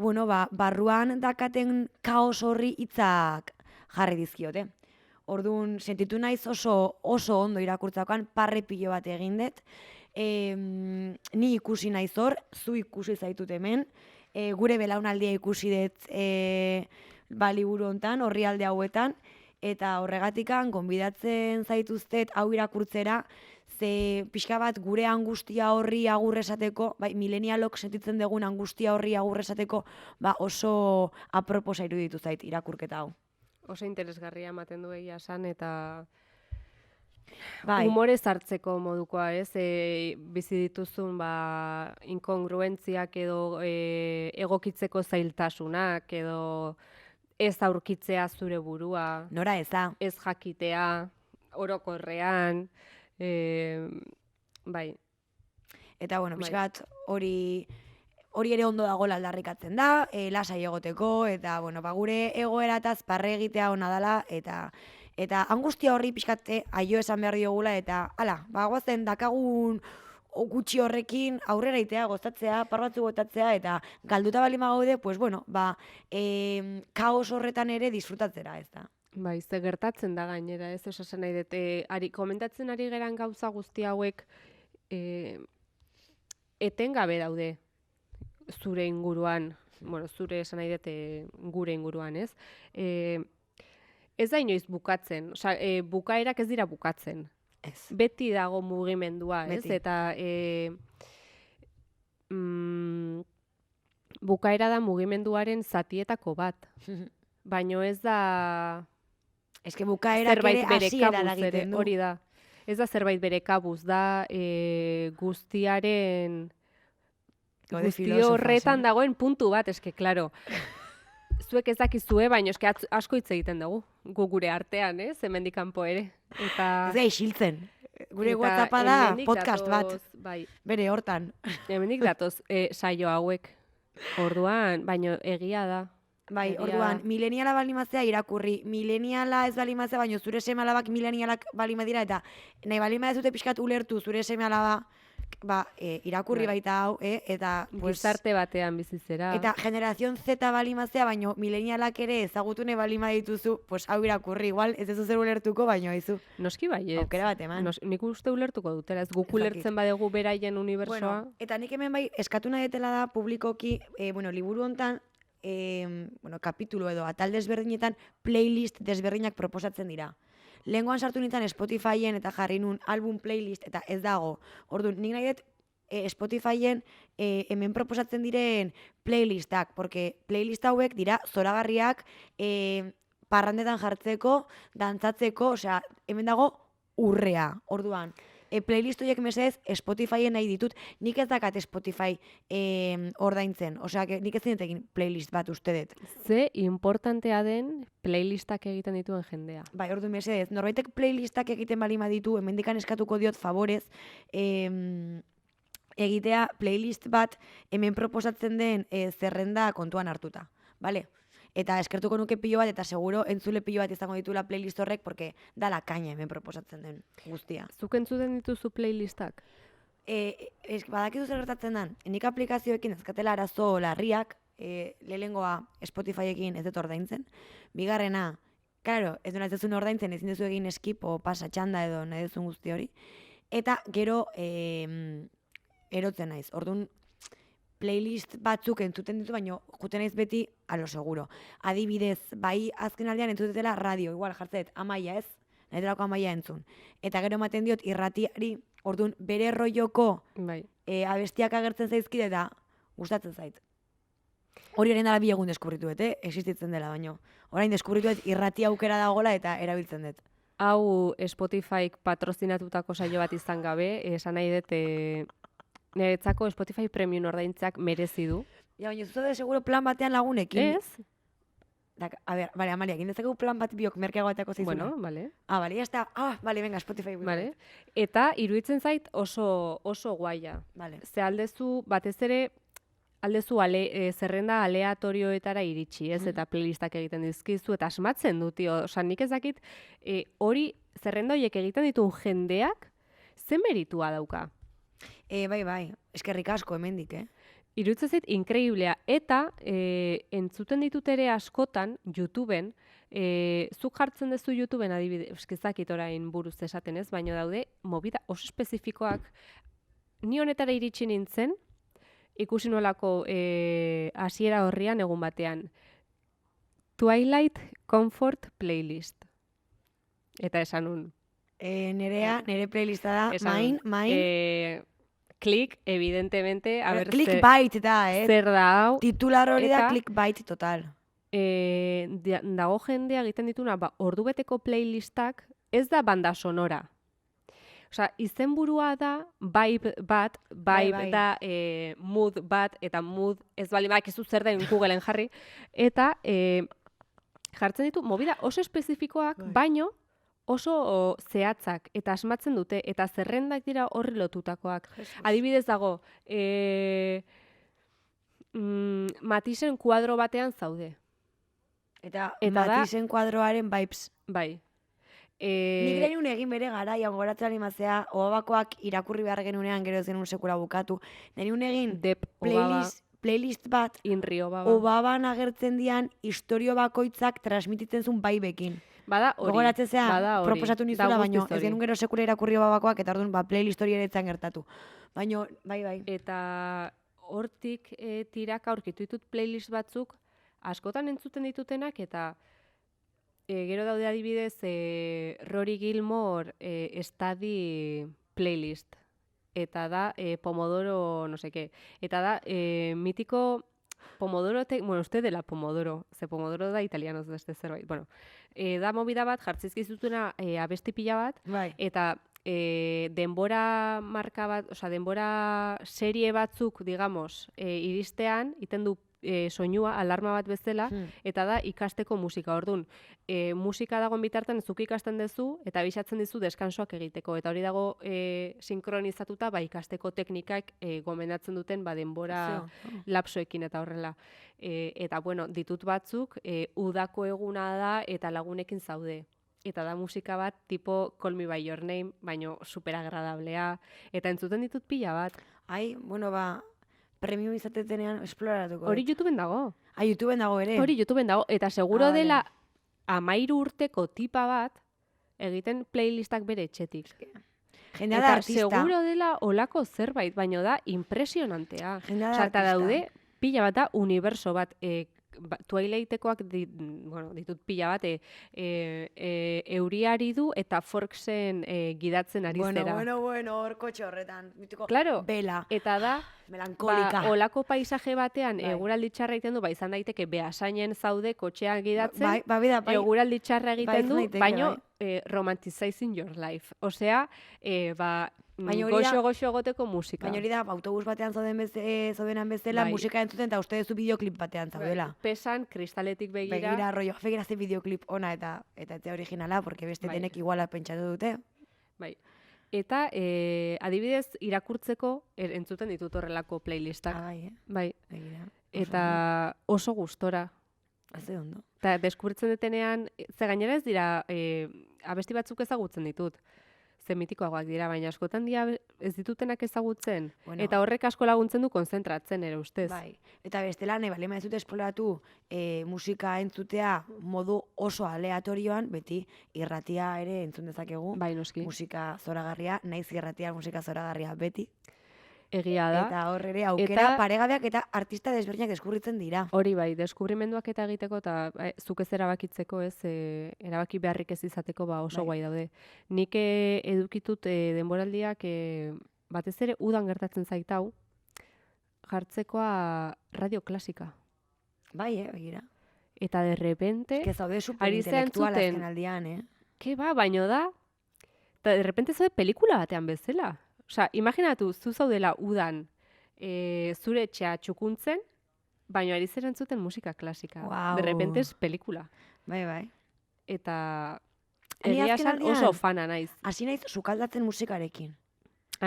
barruan dakaten kaos horri hitzak jarri dizkiote. Orduan, sentitu naiz oso ondo irakurtzakoan, parre pilo bat egin dut, ni ikusi naiz hor, zu ikusi zaitut hemen, gure belaunaldia ikusi dut liburu hontan, orrialde hauetan, eta horregatikan gonbidatzen zaituztet hau irakurtzera, ze pixka bat gure angustia horri agur esateko, bai, milenialok sentitzen dugun angustia horri agur esateko, oso aproposa iruditu zait irakurketa hau. Oso interesgarria ematen du egia esan, eta Bai, humorez hartzeko modukoa, ez? Bizi dituzun inkongruentziak edo egokitzeko zailtasunak edo ez aurkitzea zure burua, nora eza. ez jakitea, orokorrean, bai. Eta, bueno, Bai. pixka bat hori ere ondo dagoela aldarrikatzen da, lasai egoteko, eta, bueno, gure egoerataz parre egitea ona dela, eta angustia horri pixkate aio esan behar diogula, eta, guazen dakagun gutxi horrekin aurrera itea, gozatzea, par batzu gotatzea, eta galduta bali magaude, pues, bueno, kaos horretan ere disfrutatzera, ez da. Bai, ze gertatzen da gainera, ez esasen nahi dut, komentatzen ari geran gauza guzti hauek etengabe daude zure inguruan, bueno, zure esan nahi dut gure inguruan, ez? Ez da inoiz bukatzen, osea, bukaerak ez dira bukatzen. Ez. Beti dago mugimendua, ez? Beti. Eta bukaera da mugimenduaren zatietako bat, baino ez da Eske bukaerak zerbait ere bere hasiera kabuz ere, egiten du. hori da. Ez da zerbait bere kabuz, da guztiaren Gaude guzti filosofas, horretan dagoen puntu bat, eske, klaro. Zuek ez dakizue, baina eske asko hitz egiten dugu, gu gure artean, ez? Hemendik kanpo ere. Eta Ez da isiltzen. Gure eta WhatsAppa da hemendik podcast bat, datoz, bai, bere hortan. hemendik datoz saio hauek. Orduan, baino egia da. Bai, Egia orduan, da. mileniala balimazea irakurri, mileniala ez balimazea, baino zure seme alabak milenialak dira, eta nahi balima ez dute pixkat ulertu zure seme alaba, irakurri Bai. baita hau, eta pues, Gizarte batean bizitzera. eta generazion Z balimazea, baino milenialak ere ezagutu nahi balima dituzu, pues hau irakurri, igual ez duzu zer ulertuko, baino haizu. Noski baiet. Aukera bat eman. Nik uste ulertuko dutela, ez guk Ez dakit. ulertzen badegu beraien unibersoa. Bueno, eta nik hemen bai, eskatu nahi dutela da publikoki, liburu hontan, kapitulu edo atal desberdinetan playlist desberdinak proposatzen dira. Lehengoan sartu nintzen Spotifyen eta jarri nun album playlist eta ez dago. Orduan, nik nahi dut Spotifyen hemen proposatzen diren playlistak, porque playlist hauek dira zoragarriak parrandetan jartzeko, dantzatzeko, osea, hemen dago urrea. Orduan, playlist horiek mesedez Spotifyen nahi ditut, nik ez dakat Spotify ordaintzen, osea, nik ez egin playlist bat uste dut. Ze importantea den playlistak egiten dituen jendea. Bai, ordu mesedez, norbaitek playlistak egiten balima ditu, hemendikan eskatuko diot favorez, egitea playlist bat hemen proposatzen den zerrenda kontuan hartuta, bale? Eta eskertuko nuke pilo bat, eta seguro entzule pilo bat izango ditula playlist horrek, porque da la kaina hemen proposatzen den guztia. Zuk entzuten dituzu playlistak? Badakizu zer gertatzen den, nik aplikazioekin ezkatela arazo larriak, lehengoa Spotifyekin ez dut ordaintzen, bigarrena, claro, ez duna ez duzun ordaintzen, ezin duzu egin skip o pasa txanda edo nahi duzun guzti hori, eta gero erotzen naiz, orduan playlist batzuk entzuten ditu, baina juten naiz beti a lo seguro. Adibidez, bai azken aldean entzutetela radio, igual jartzet, Amaia ez, nahi delako Amaia entzun. Eta gero ematen diot irratiari, orduan bere roloko Bai. abestiak agertzen zaizkide eta gustatzen zait. Hori eren dela bi egun deskubritu dut, existitzen dela, baino. Orain deskubritu dut irrati aukera dagoela eta erabiltzen dut. Hau Spotifyk patrozinatutako saio bat izan gabe, esan nahi dut niretzako Spotify Premium ordaintzeak merezi du. Ja, baina zuzade seguro plan batean lagunekin. Ez? A ver, vale, Amalia, egin dezakegu plan bat biok merkeago bateko zaizuna. Bueno, vale. Vale, ya está. Vale, venga, Spotify. Vale. Eta iruditzen zait oso guaia. Vale. Ze aldezu, batez ere, zerrenda aleatorioetara iritsi, ez? Eta playlistak egiten dizkizu, eta asmatzen du, tio. Osa, nik ez dakit, hori, zerrenda horiek egiten dituen jendeak, ze meritua dauka? Bai, eskerrik asko hemendik, Iruditzen zait, inkreiblea. Eta entzuten ditut ere askotan, YouTubeen, zuk jartzen duzu YouTubeen adibide, eskizakit orain buruz esaten ez, baino daude, movida oso espezifikoak, ni honetara iritsi nintzen, ikusi nolako hasiera horrian egun batean. Twilight Comfort Playlist. Eta esan nun. Nere playlista da, Esan, main. Klik, evidentemente, a ver, Clickbait da, zer da hau. Titular hori da eta- clickbait total. Dago jendea egiten dituna, ordubeteko playlistak ez da banda sonora. Osea, izenburua da vibe bat, Bai. da mood bat, eta mood ez bali badakizu zer den Googleen jarri, eta jartzen ditu movida oso espezifikoak, baino oso zehatzak, eta asmatzen dute, eta zerrendak dira horri lotutakoak. Adibidez dago, Matisen kuadro batean zaude. Eta da- Matisen kuadroaren vibes. Bai. Nik genuen egin bere garaian goratzen animazea, obabakoak irakurri behar genunean gero ez genuen sekula bukatu. Genuen egin Dep Obaba, playlist bat, Inri Obaba. Obaban agertzen dian historio bakoitzak transmititzen zuen vaibekin. Bada hori. Gogoratzen zea, bada hori. proposatu Da nizula, baino guztiz ez hori. genuen gero sekula irakurri Obabakoak, eta orduan playlist hori ere etzan gertatu. Baino, bai. Eta hortik tiraka aurkitu ditut playlist batzuk, askotan entzuten ditutenak, eta gero daude adibidez Rory Gilmore Study playlist. Eta da Pomodoro no sé qué. Eta da mitiko Pomodoro, bueno, uste dela Pomodoro, ze Pomodoro da italianoz beste zerbait. Bueno, da movida bat, jartzizkizutuna abesti pila bat, Bai. eta denbora marka bat, osea, denbora serie batzuk, digamos, iristean, iten du soinua, alarma bat bezala, eta da ikasteko musika. Orduan, musika dagoen bitartean zuk ikasten duzu, eta bisatzen dizu deskansoak egiteko. Eta hori dago sinkronizatuta, ikasteko teknikak gomendatzen duten denbora lapsoekin eta horrela. Eta, bueno, ditut batzuk, udako eguna da eta lagunekin zaude. Eta da musika bat, tipo Call Me By Your Name, baino superagradablea. Eta entzuten ditut pila bat. Ai, bueno, premium izatetenean esploratuko. Hori YouTubeen dago. YouTubeen dago ere. Hori YouTubeen dago. Eta seguro vale. dela 13 urteko tipa bat egiten playlistak bere etxetik. Jendea da Eta artista. seguro dela olako zerbait, baino da impresionantea. Jendea da Osea, eta artista. daude pila bat da uniberso bat, Twilightekoak ditut pila bat, euriari du eta Forksen gidatzen ari zera. Bueno, hor kotxe horretan. Mitiko, Claro, bela, eta da, melankolika. olako paisaje batean Bai. eguraldi txarra egiten du, izan daiteke behasainen zaude kotxean gidatzen, Bai, eguraldi txarra egiten du, izan daiteke, baino romanticizing your life. Osea, Baina hori da- goxo egoteko musika. Baina hori da, autobus batean zaudenan bezala, Bai. musika entzuten, eta uste duzu bideoklip batean zaudela. Pesan, kristaletik Begira, rollo, begira ze bideoklip ona eta ez originala, porque beste Bai. denek iguala pentsatu dute. Bai. Eta, adibidez, irakurtzeko entzuten ditut horrelako playlistak. Bai, Bai. begira. Eta oso gustora. Haze ondo. Eta deskubritzen detenean, ze gainera ez dira, abesti batzuk ezagutzen ditut. Ze mitikoagoak dira, baina askotan dira ez ditutenak ezagutzen. Bueno. Eta horrek asko laguntzen du konzentratzen ere ustez. Bai. Eta bestela, nahi balema ez dute esploratu musika entzutea modu oso aleatorioan, beti irratia ere entzun dezakegu. Bai, noski. Musika zoragarria, naiz irratia musika zoragarria beti. Egia da. Eta hor ere aukera Eta- paregabeak eta artista desberdinak deskurritzen dira. Hori bai, deskubrimenduak eta egiteko eta zuk ez erabakitzeko ez, erabaki beharrik ez izateko oso Bai. guai daude. Nik edukitut denboraldiak batez ere udan gertatzen zaitau, jartzekoa radio klasika. Bai, begira. Eta de repente, Que zaude ari superintelektual zea entzuten. azken aldian, ke ba, baino da, eta de repente zaude pelikula batean bezala. Osea, imaginatu, zu zaudela udan zure etxea txukuntzen, baino ari zera entzuten musika klasika. Guau. De repente es pelikula. Bai. Eta Ni egia azken esan aldian- oso fana naiz. Hasi naiz sukaldatzen musikarekin.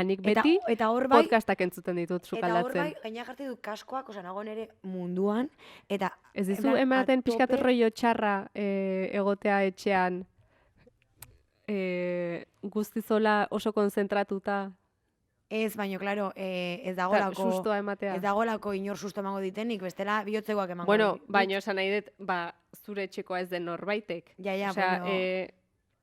Nik beti eta hor bai, podcastak entzuten ditut eta hor sukaldatzen. bai, gaina jartzen dut kaskoak, osea, nago nere munduan, eta Ez dizu en plan, ematen a pixkat tope. rollo txarra egotea etxean guztizola oso konzentratuta, Ez, baino, claro, ez eta dagolako, sustoa ematea. ez dagolako inor susto emango ditenik, bestela bihotzekoak emango Bueno, dit. baino esan nahi dut, zure etxekoa ez den norbaitek. Ja, Osea, bueno.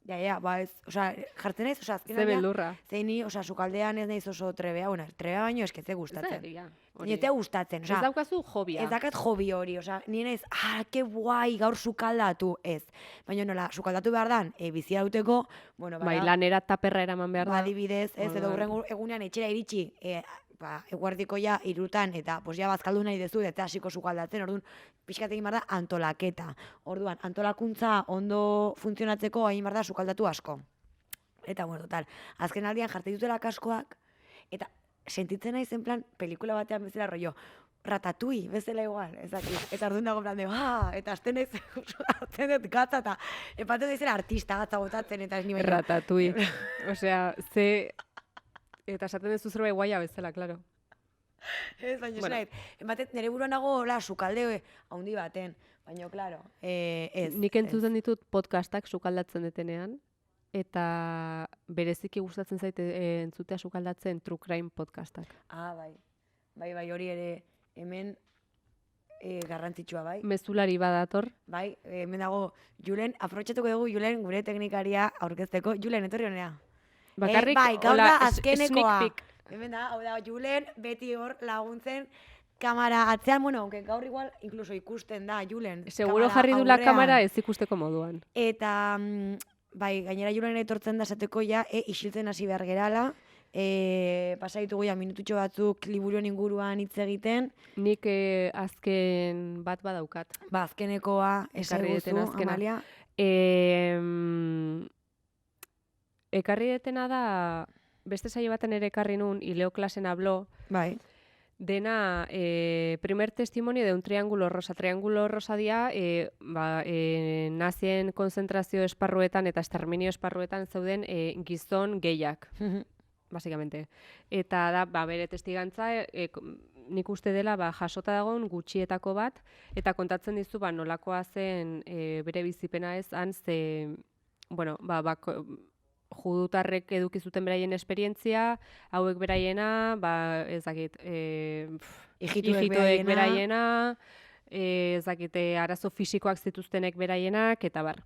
Ja, ba ez, osea, jartzen naiz, osea, azken Ze beldurra. zeini, osea, sukaldean ez naiz oso trebea, bueno, trebea baino esketze gustatzen. Ja, Ni te gustatzen, Ez osea, daukazu hobia. ez dakat hobi hori, osea, ni naiz, ke guai, gaur sukaldatu, ez. Baina nola, sukaldatu behar dan, bizia dauteko, bueno, Bai, lanera taperra eraman behar da. adibidez, ez, edo Orduan. hurrengo egunean etxera iritsi, eguerdiko ja irutan, eta pues ja bazkaldu nahi dezu, eta hasiko sukaldatzen, orduan, pixkat egin behar da antolaketa. Orduan, antolakuntza ondo funtzionatzeko egin behar da sukaldatu asko. Eta, bueno, total, azken aldian jartzen dutela kaskoak, eta sentitzen naiz en plan, pelikula batean bezala rollo, Ratatouille, bezala igual, ezakit. Eta orduan dago en plan de, eta azten naiz, hartzen dut gatza, eta epaten daizela artista gatza botatzen, eta ez ni baina. Ratatouille. Osea, eta esaten duzu zerbait guaia bezala, claro. Ez, baina Bueno. ematen nire buruan nago, sukalde handi baten, baina, claro, ez. Nik entzuten ditut podcastak sukaldatzen detenean, eta bereziki gustatzen zaite entzutea sukaldatzen True Crime podcastak. Bai, hori ere, hemen garrantzitsua, bai. Mezulari badator. Bai, hemen dago, Julen, aprobetxatuko dugu Julen gure teknikaria aurkezteko. Julen, etorri honera. Bakarrik, Bai, gaur hola, da azkenekoa. sneak peek. Hemen da, hau da, Julen beti hor laguntzen kamera atzean, bueno, aunque gaur igual incluso ikusten da Julen. Seguro kamera jarri dula aurrean. kamera ez ikusteko moduan. Eta, bai, gainera Julen etortzen da esateko ja, isiltzen hasi behar gerala. Pasa ditugu ja minututxo batzuk liburuen inguruan hitz egiten. Nik azken bat badaukat. Ba, azkenekoa Ekarri deten esaiguzu, azkena. Amalia. Ekarri detena da, beste saio baten ere ekarri nun, Ileo klasen hablo, Bai. dena primer testimonio de un triángulo rosa. Triángulo rosa dia, nazien konzentrazio esparruetan eta esterminio esparruetan zeuden gizon gehiak, basikamente. Eta da, bere testigantza, nik uste dela jasota dagoen gutxietako bat, eta kontatzen dizu nolakoa zen bere bizipena ez, han ze, bueno, judutarrek eduki zuten beraien esperientzia, hauek beraiena, ez dakit, ijitoek beraiena, ez dakit, arazo fisikoak zituztenek beraienak, eta bar.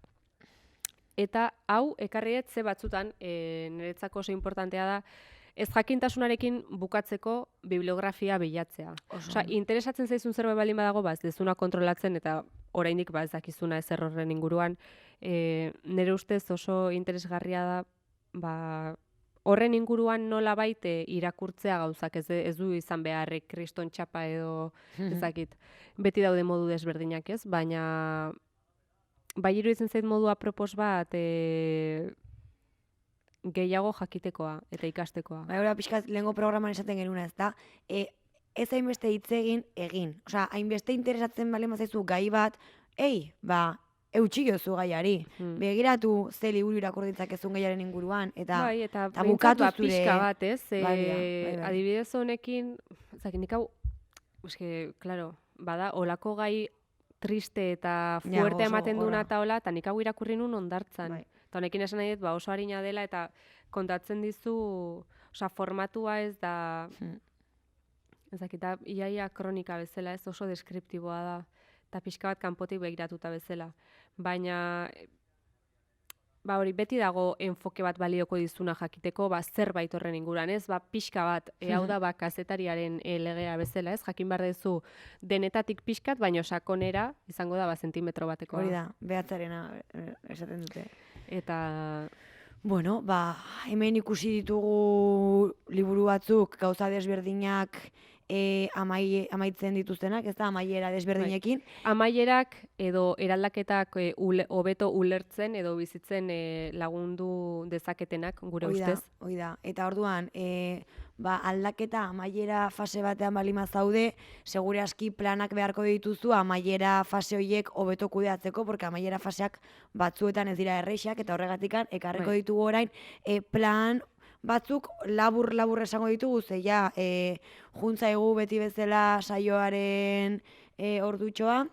Eta hau, ekarriet ze batzutan, niretzako oso importantea da, ez jakintasunarekin bukatzeko bibliografia bilatzea. Osea, interesatzen zaizun zerbait baldin badago, ez dezuna kontrolatzen eta oraindik ez dakizuna ezer horren inguruan. Nire ustez oso interesgarria da, horren inguruan nolabait irakurtzea gauzak, ez du izan beharrik kriston txapa edo ez dakit. Beti daude modu desberdinak, ez? Baina bai iruditzen zait modu apropos bat gehiago jakitekoa eta ikastekoa. Bai, hori pixkat lehengo programan esaten genuna, ez da, ez hainbeste hitz egin. Osea, hainbeste interesatzen bale mazaizu gai bat, eutxi jozu gaiari. Begiratu ze liburu irakur ditzakezun gaiaren inguruan, eta bukatu zure... Pixka bat, ez? Bai. Adibidez honekin, nik hau, claro, bada, olako gai triste eta fuerte ematen duna eta hola, eta nik hau irakurri nun ondartzan. Bai. Eta honekin esan nahi dut, oso harina dela, eta kontatzen dizu, osea, formatua ez da, ez dakita, iaia kronika bezala, ez oso deskriptiboa da, eta pixka bat kanpotik begiratuta bezala. Baina, hori, beti dago enfoke bat balioko dizuna jakiteko, zerbait horren inguruan, ez? Pixka bat, hau da, kazetariaren legea bezala, ez? Jakin behar dezu denetatik pixkat, baina sakonera izango da, zentimetro batekoa. Hori da, behatzarena esaten dute. Eta... Bueno, hemen ikusi ditugu liburu batzuk gauza desberdinak amaitzen dituztenak, ez da, amaiera desberdinekin. Amaierak edo eraldaketak hobeto ulertzen edo bizitzen lagundu dezaketenak gure ustez. Hoi da, eta orduan, aldaketa amaiera fase batean balima zaude, segure aski planak beharko dituzu amaiera fase horiek hobeto kudeatzeko, porque amaiera faseak batzuetan ez dira erreixak, eta horregatikan ekarriko ditugu orain plan batzuk labur esango ditugu, ze ja, juntza egu beti bezala saioaren ordutxoa,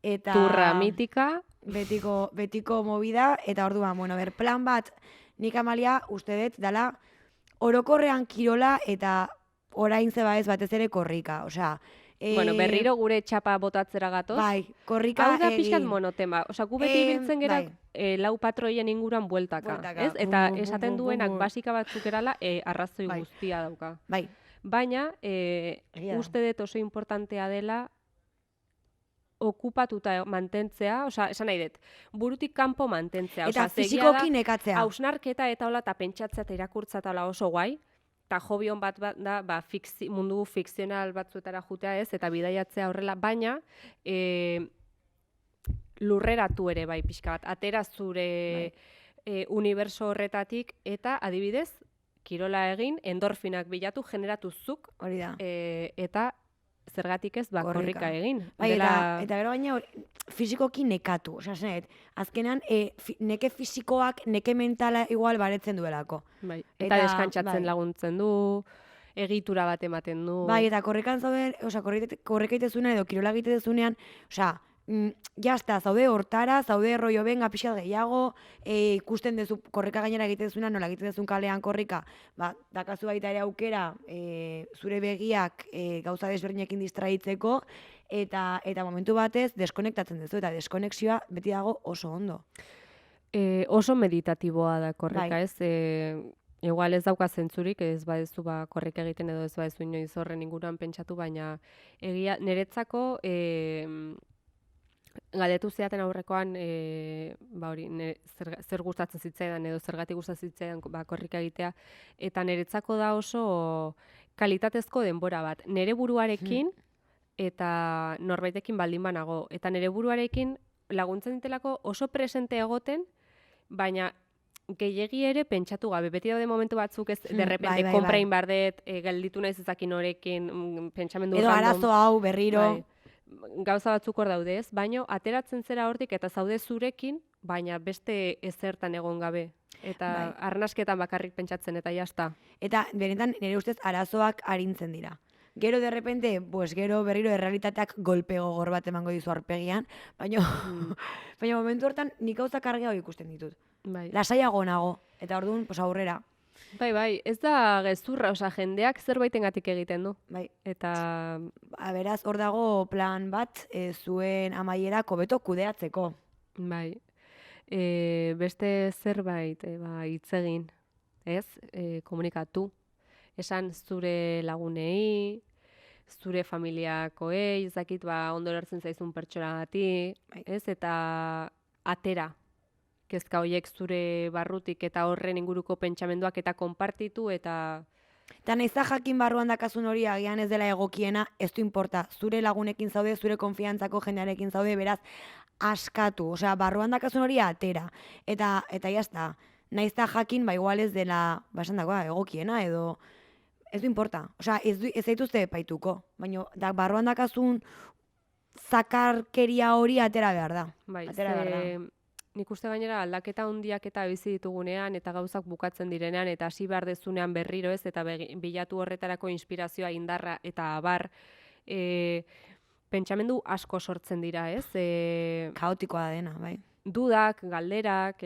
eta... Turra mitika. Betiko movida, eta orduan, plan bat, nik Amalia uste dut dala orokorrean kirola eta orain zeba ez batez ere korrika. Osea, Bueno, berriro gure txapa botatzera gatoz. Bai, korrika Hau da egin. pixkat monotema. Osa, gu beti ibiltzen gera bai. lau patroien inguruan bueltaka. Bueltaka, Ez? Eta bum, bum, esaten bum, bum, duenak bum. basika batzuk erala arrazoi Bai. guztia dauka. Bai, Baina, Egia da. uste dut oso importantea dela okupatuta mantentzea, osea, esan nahi dut, burutik kanpo mantentzea. eta Osea, zegia fisikoki da, nekatzea. hausnarketa eta hola, eta pentsatzea eta irakurtzea eta hola oso guai, eta hobi hon bat da, mundu fikzional batzuetara jutea ez, eta bidaiatzea horrela, baina lurreratu ere bai pixka bat, atera zure uniberso horretatik, eta adibidez, kirola egin, endorfinak bilatu, generatu zuk, Hori da. eta zergatik ez, korrika egin. Bai, eta gero gaina fisikoki nekatu. Osea, zenet, azkenean neke fisikoak, neke mentala igual baretzen duelako. Bai. Eta, Eta deskantzatzen bai. laguntzen du, egitura bat ematen du. Bai, eta korrikan zauden, osea, korrika itezunean edo kirola egitezunean, osea, jazta, zaude hortara, zaude rollo benga pixat gehiago, ikusten dezu korrika gainera egitezuna, nola egiten dezun kalean korrika, dakazu baita ere aukera zure begiak gauza desberdinekin distraitzeko, eta momentu batez deskonektatzen duzu, eta deskonexioa beti dago oso ondo. Oso meditatiboa da korrika, Bai. ez? Igual ez dauka zentzurik, ez badezu korrika egiten edo ez badezu inoiz horren inguruan pentsatu, baina egia niretzako galdetu zeaten aurrekoan hori, zer gustatzen zitzaidan edo zergatik gustatzen zitzaidan korrika egitea, eta niretzako da oso kalitatezko denbora bat. Nere buruarekin eta norbaitekin baldin banago, eta nere buruarekin laguntzen ditelako oso presente egoten, baina gehiegi ere pentsatu gabe. Beti daude momentu batzuk ez, derrepente, bai, konprain bai. bardet, gelditu naiz ezakin horekin, pentsamendu Edo random. arazo hau berriro. Bai. Gauza batzuk hor daude ez, baina ateratzen zera hortik eta zaude zurekin, baina beste ezertan egon gabe. Eta Bai. arnasketan bakarrik pentsatzen eta jazta. Eta benetan nire ustez arazoak arintzen dira. Gero derrepente, gero berriro errealitateak golpe gogor bat emango dizu arpegian, baina baina momentu hortan nik gauzak argiago ikusten ditut. Bai. Lasaiago nago, eta orduan aurrera. Bai, ez da gezurra, osea, jendeak zerbaitengatik egiten du. Bai. Eta Beraz, hor dago plan bat zuen amaierak hobeto kudeatzeko. bai, beste zerbait hitz egin, ez? Komunikatu. Esan zure lagunei, zure familiakoei, ez dakit ondo lertzen zaizun pertsonagatik, Bai. ez? Eta atera kezka horiek zure barrutik eta horren inguruko pentsamenduak eta konpartitu eta Eta nahiz da jakin barruan dakazun hori agian ez dela egokiena, ez du importa. Zure lagunekin zaude, zure konfiantzako jendearekin zaude, beraz, askatu. Osea, barruan dakazun hori atera. Eta jazta, nahiz da jakin, igual ez dela, esan dagoa, egokiena, edo ez du importa. Osea, ez zaituzte epaituko. Baina, barruan dakazun zakarkeria hori atera behar da. bai, Atera behar da. nik uste gainera aldaketa handiak eta bizi ditugunean eta gauzak bukatzen direnean eta hasi behar dezunean berriro ez eta bilatu horretarako inspirazioa, indarra eta abar pentsamendu asko sortzen dira, ez? Kaotikoa dena, bai. Dudak, galderak,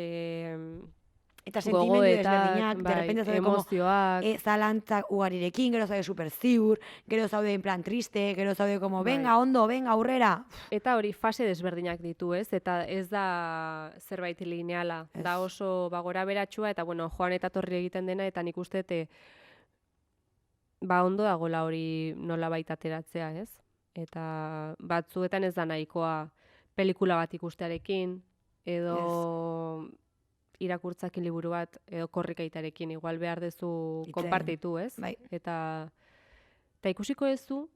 Eta sentimendu desberdinak, bai, derrepente zaude como emozioak, zalantzak ugarirekin, gero zaude super ziur, gero zaude en plan triste, gero zaude como, Bai. venga, ondo, venga, aurrera. eta hori fase desberdinak ditu, ez? Eta ez da zerbait lineala, Ez. da oso gora beratsua eta bueno, joan eta torri egiten dena eta nik uste ondo dagoela hori nolabait ateratzea, ez? Eta batzuetan ez da nahikoa pelikula bat ikustearekin edo irakurtzakin liburu bat edo korrikaitarekin igual behar dezu Hitz egin. konpartitu, ez? Bai. Eta ikusiko duzu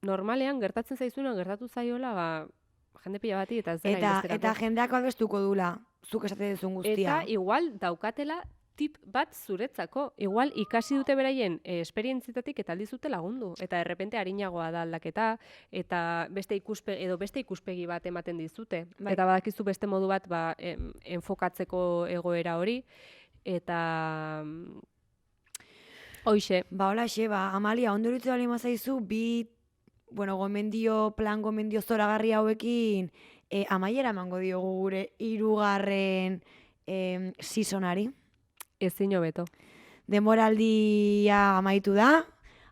normalean gertatzen zaizuna gertatu zaiola, jende pila bati eta ez dela hainbesterako. Eta jendeak babestuko dula, zuk esate duzun guztia. Eta igual daukatela tip bat zuretzako. Igual ikasi dute beraien esperientzitatik eta aldiz dute lagundu. Eta errepente arinagoa da aldaketa eta beste ikuspegi bat ematen dizute. Bai. Eta badakizu beste modu bat enfokatzeko egoera hori. Eta hoixe. Holaxe, Amalia, ondo iruditzen baldin bazaizu, gomendio zoragarri hauekin amaiera emango diogu gure 3. seasonari. Ezin hobeto. Denboraldia amaitu da,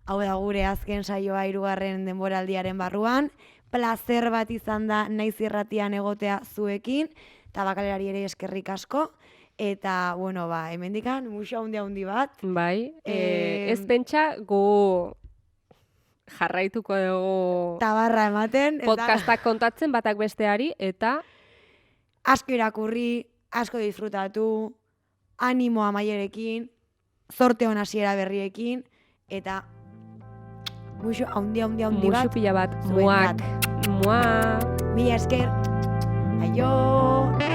hau da gure azken saioa 3. denboraldiaren barruan. Plazer bat izan da Naiz Irratian egotea zuekin, eta bakalerari ere eskerrik asko. Eta, bueno, hemendikan, muxo handi bat. Bai, ez pentsa gu jarraituko dugu Tabarra ematen. podcastak kontatzen batak besteari, eta Asko irakurri, asko disfrutatu, animo Amaierekin, zorte on hasiera berriekin, eta muxo handi musu bat. pila bat, zuentzat. muak. Mila esker. Aio!